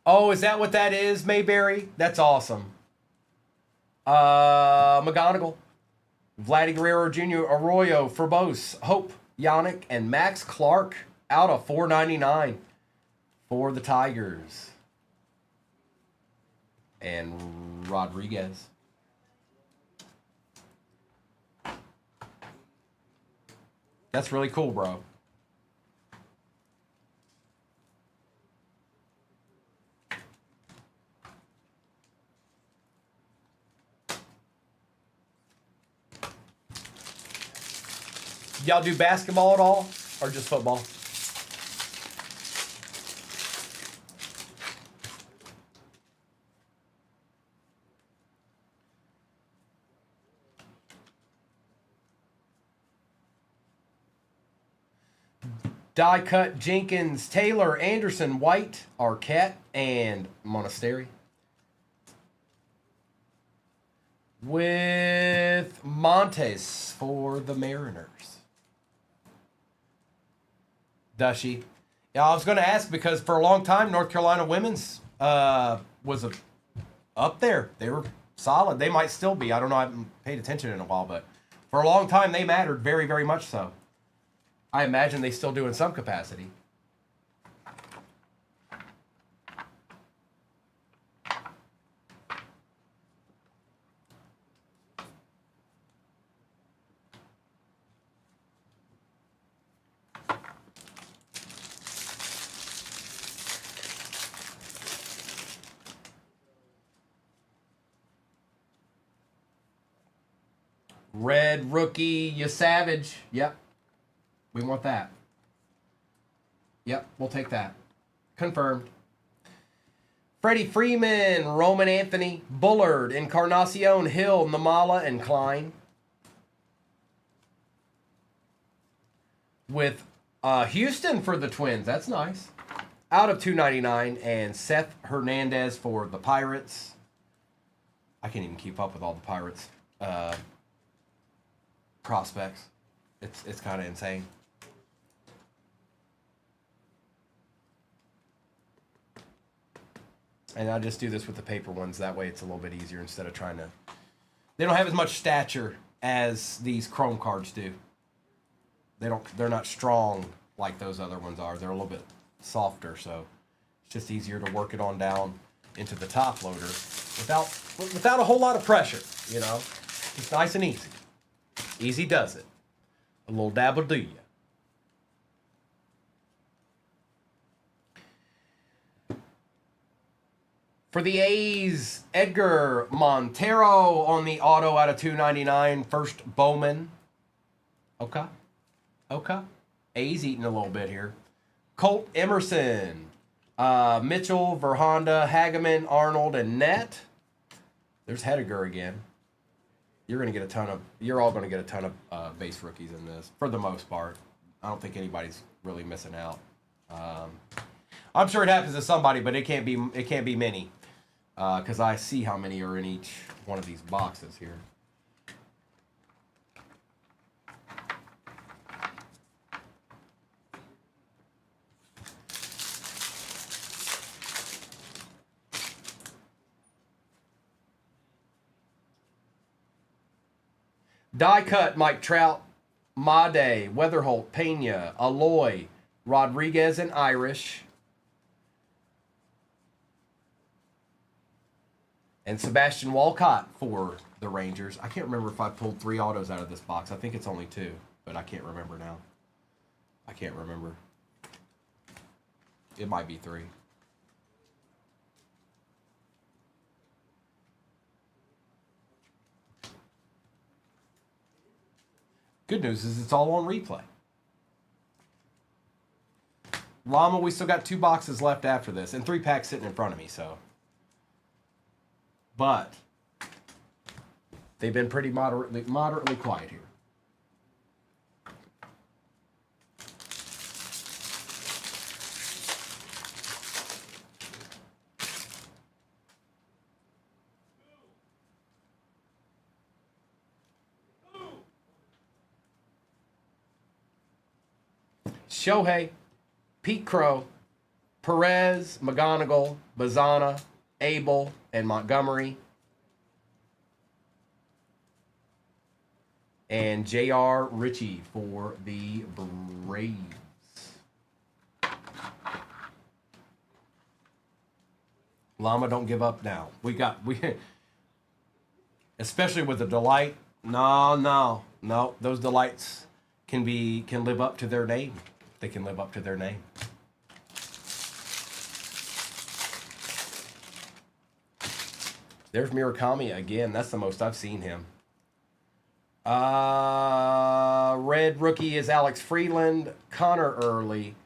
Oh, is that what that is, Mayberry? That's awesome. McGonigal, Vladdy Guerrero Jr., Arroyo, Forbose, Hope, Yannick, and Max Clark out of 499 for the Tigers. And Rodriguez. That's really cool, bro. Y'all do basketball at all, or just football? Die cut Jenkins, Taylor, Anderson, White, Arquette, and Monastery. With Montes for the Mariners. Dushy. Yeah, I was going to ask because for a long time, North Carolina women's was up there. They were solid. They might still be. I don't know. I haven't paid attention in a while, but for a long time, they mattered very, very much so. I imagine they still do in some capacity. Red rookie, you savage. Yep. We want that. Yep, we'll take that. Confirmed. Freddie Freeman, Roman Anthony, Bullard, Encarnacion, Hill, Namala, and Klein. With Houston for the Twins. That's nice. Out of 299. And Seth Hernandez for the Pirates. I can't even keep up with all the Pirates prospects. It's kind of insane. And I just do this with the paper ones. That way it's a little bit easier instead of trying to... They don't have as much stature as these Chrome cards do. They're not strong like those other ones are. They're a little bit softer, so it's just easier to work it on down into the top loader without a whole lot of pressure, you know? It's nice and easy. Easy does it. A little dab will do you. For the A's, Edgar Montero on the auto out of 299. First Bowman. Okay. Okay. A's eating a little bit here. Colt Emerson, Mitchell, Verhonda, Hageman, Arnold, and Net. There's Hediger again. You're all going to get a ton of base rookies in this for the most part. I don't think anybody's really missing out. I'm sure it happens to somebody, but it can't be many, because I see how many are in each one of these boxes here. Die cut: Mike Trout, Made, Weatherholt, Pena, Aloy, Rodriguez, and Irish. And Sebastian Walcott for the Rangers. I can't remember if I pulled 3 autos out of this box. I think it's only 2, but I can't remember now. I can't remember. It might be 3. Good news is it's all on replay. Llama, we still got 2 boxes left after this, and 3 packs sitting in front of me, so. But they've been pretty moderately quiet here. Shohei, Pete Crow, Perez, McGonigal, Bazana, Abel, and Montgomery. And J.R. Ritchie for the Braves. Llama, don't give up now. We especially with the Delight. No. Those Delights can live up to their name. They can live up to their name. There's Murakami again. That's the most I've seen him. Red rookie is Alex Freeland, Conley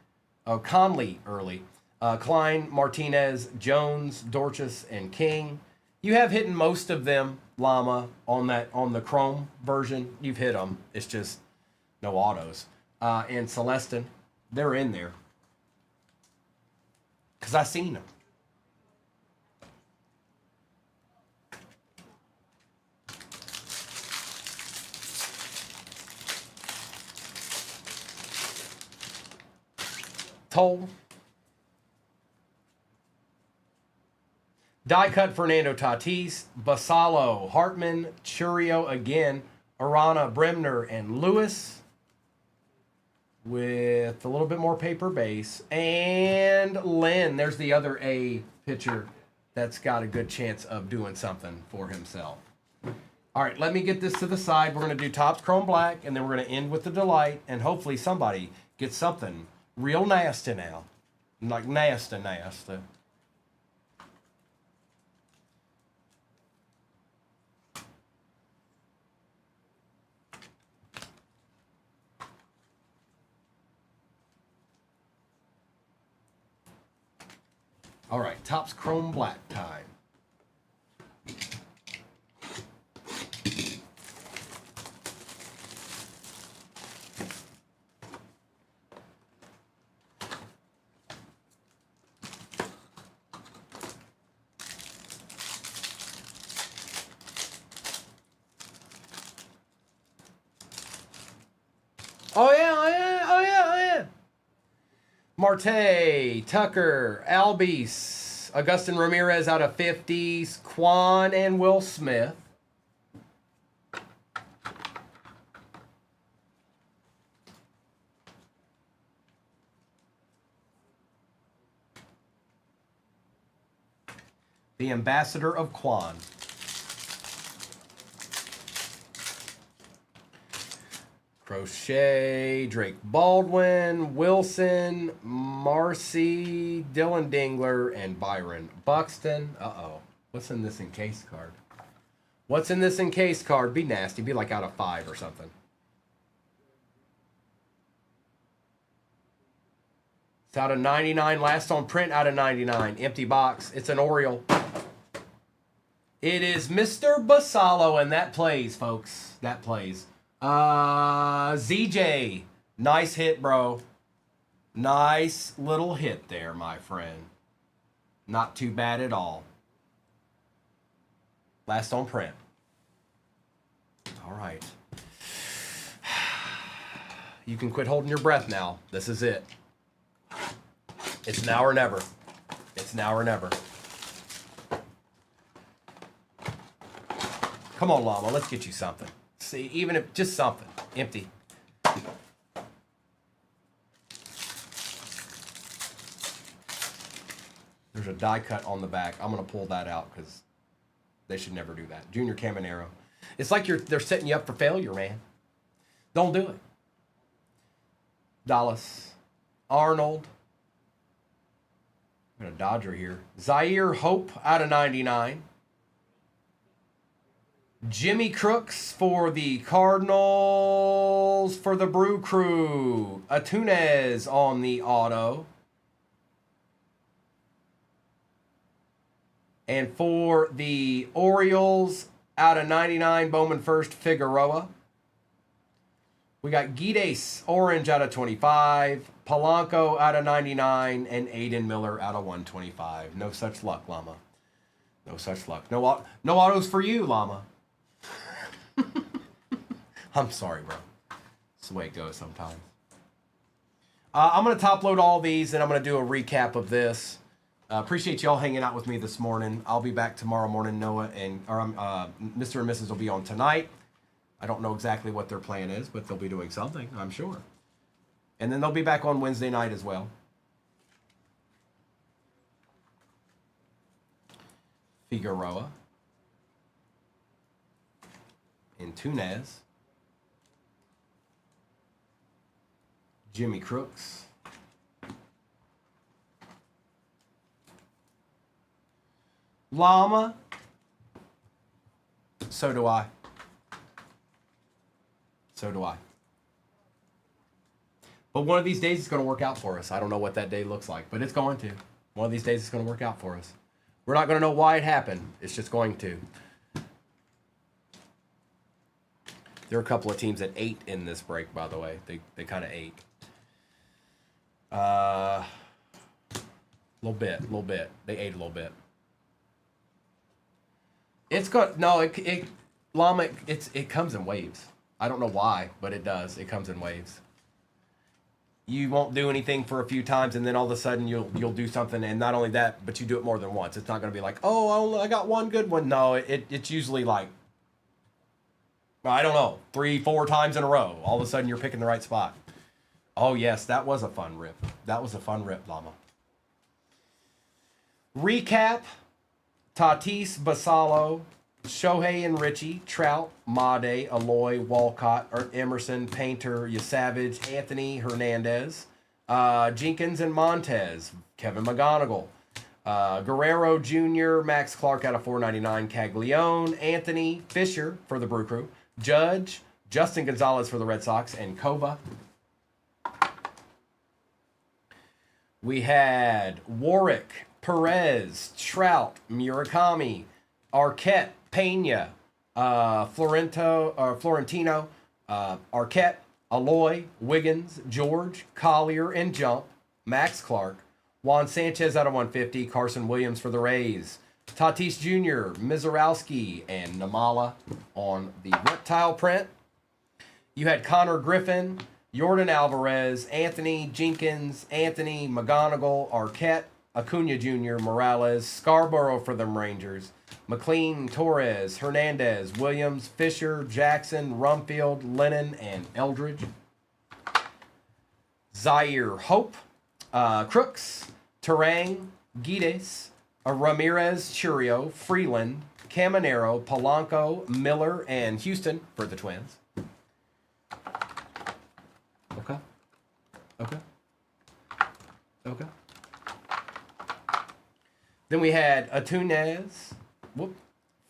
early, Klein, Martinez, Jones, Dorchus, and King. You have hit most of them, Llama, on the Chrome version. You've hit them. It's just no autos. And Celestin, they're in there because I seen them. Toll. Die cut: Fernando Tatis, Basalo, Hartman, Churio again, Arana, Bremner, and Lewis with a little bit more paper base. And Lynn, there's the other A pitcher that's got a good chance of doing something for himself. All right, let me get this to the side. We're going to do Topps Chrome Black, and then we're going to end with the Delight, and hopefully somebody gets something real nasty now. Like nasty. All right, Topps Chrome Black time. Oh yeah. Marte, Tucker, Albies, Augustin Ramirez out of 50s, Quan, and Will Smith. The ambassador of Quan. Crochet, Drake Baldwin, Wilson, Marcy, Dylan Dingler, and Byron Buxton. Uh-oh. What's in this encased card? What's in this encased card? Be nasty. Be like out of 5 or something. It's out of 99. Last on print out of 99. Empty box. It's an Oriole. It is Mr. Basallo, and that plays, folks. That plays. ZJ. Nice hit, bro. Nice little hit there, my friend. Not too bad at all. Last on print. All right. You can quit holding your breath now. This is it. It's now or never. It's now or never. Come on, Llama. Let's get you something. See, even if just something. Empty. There's a die cut on the back. I'm going to pull that out because they should never do that. Junior Caminero. It's like they're setting you up for failure, man. Don't do it. Dallas. Arnold. Got a Dodger here. Zaire Hope out of 99. Jimmy Crooks for the Cardinals for the Brew Crew. Atunez on the auto. And for the Orioles, out of 99, Bowman first, Figueroa. We got Guides, orange out of 25. Polanco out of 99. And Aiden Miller out of 125. No such luck, Llama. No such luck. No autos for you, Llama. I'm sorry, bro. That's the way it goes sometimes. I'm going to top load all these, and I'm going to do a recap of this. Appreciate y'all hanging out with me this morning. I'll be back tomorrow morning. Noah and Mr. and Mrs. will be on tonight. I don't know exactly what their plan is, but they'll be doing something, I'm sure. And then they'll be back on Wednesday night as well. Figueroa. And Tunez. Jimmy Crooks. Llama. So do I. So do I. But one of these days it's going to work out for us. I don't know what that day looks like, but it's going to. One of these days it's going to work out for us. We're not going to know why it happened. It's just going to. There are a couple of teams that ate in this break, by the way. They kind of ate. Little bit. They ate a little bit. It's got Llama. It comes in waves. I don't know why, but it does. It comes in waves. You won't do anything for a few times, and then all of a sudden you'll do something, and not only that, but you do it more than once. It's not going to be like, oh, I got one good one. No, it's usually like, I don't know, 3-4 times in a row. All of a sudden you're picking the right spot. Oh yes, that was a fun rip. That was a fun rip, Llama. Recap. Tatis, Basallo, Shohei and Richie, Trout, Made, Aloy, Walcott, Emerson, Painter, Yasavage, Anthony, Hernandez, Jenkins and Montez, Kevin McGonigal, Guerrero Jr., Max Clark out of 499, Caglione, Anthony, Fisher for the Brew Crew, Judge, Justin Gonzalez for the Red Sox, and Kova. We had Warwick, Perez, Trout, Murakami, Arquette, Pena, Florentino, Arquette, Aloy, Wiggins, George, Collier, and Jump, Max Clark, Juan Sanchez out of 150, Carson Williams for the Rays, Tatis Jr., Mizorowski, and Namala on the reptile print. You had Connor Griffin, Yordan Alvarez, Anthony Jenkins, Anthony McGonigal, Arquette, Acuna Jr., Morales, Scarborough for them Rangers, McLean, Torres, Hernandez, Williams, Fisher, Jackson, Rumfield, Lennon, and Eldridge. Zaire Hope, Crooks, Terang, Guides, Ramirez, Churio, Freeland, Caminero, Polanco, Miller, and Houston for the Twins. Okay. Then we had Atunez,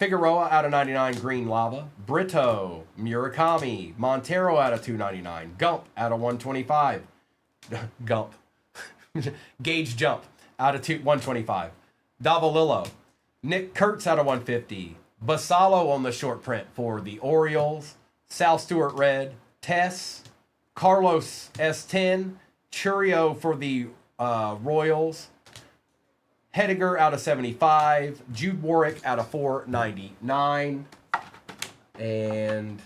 Figueroa out of 99, Green Lava, Brito, Murakami, Montero out of 299, Gump out of 125. Gump. Gage Jump out of 125. Davalillo. Nick Kurtz out of 150. Basalo on the short print for the Orioles. Sal Stewart red. Tess. Carlos S10. Churio for the Royals. Hediger out of 75. Jude Warwick out of 499. And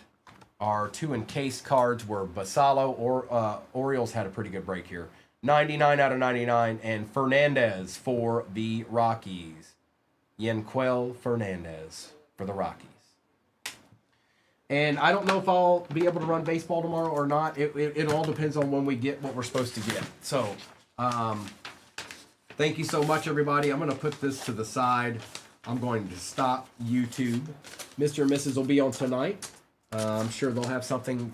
our 2 encased cards were Basalo or Orioles had a pretty good break here. 99 out of 99. And Fernandez for the Rockies. Yanquel Fernandez for the Rockies. And I don't know if I'll be able to run baseball tomorrow or not. It all depends on when we get what we're supposed to get. So, thank you so much, everybody. I'm going to put this to the side. I'm going to stop YouTube. Mr. and Mrs. will be on tonight. I'm sure they'll have something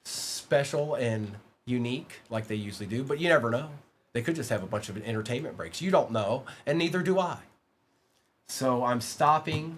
special and unique like they usually do, but you never know. They could just have a bunch of entertainment breaks. You don't know, and neither do I. So I'm stopping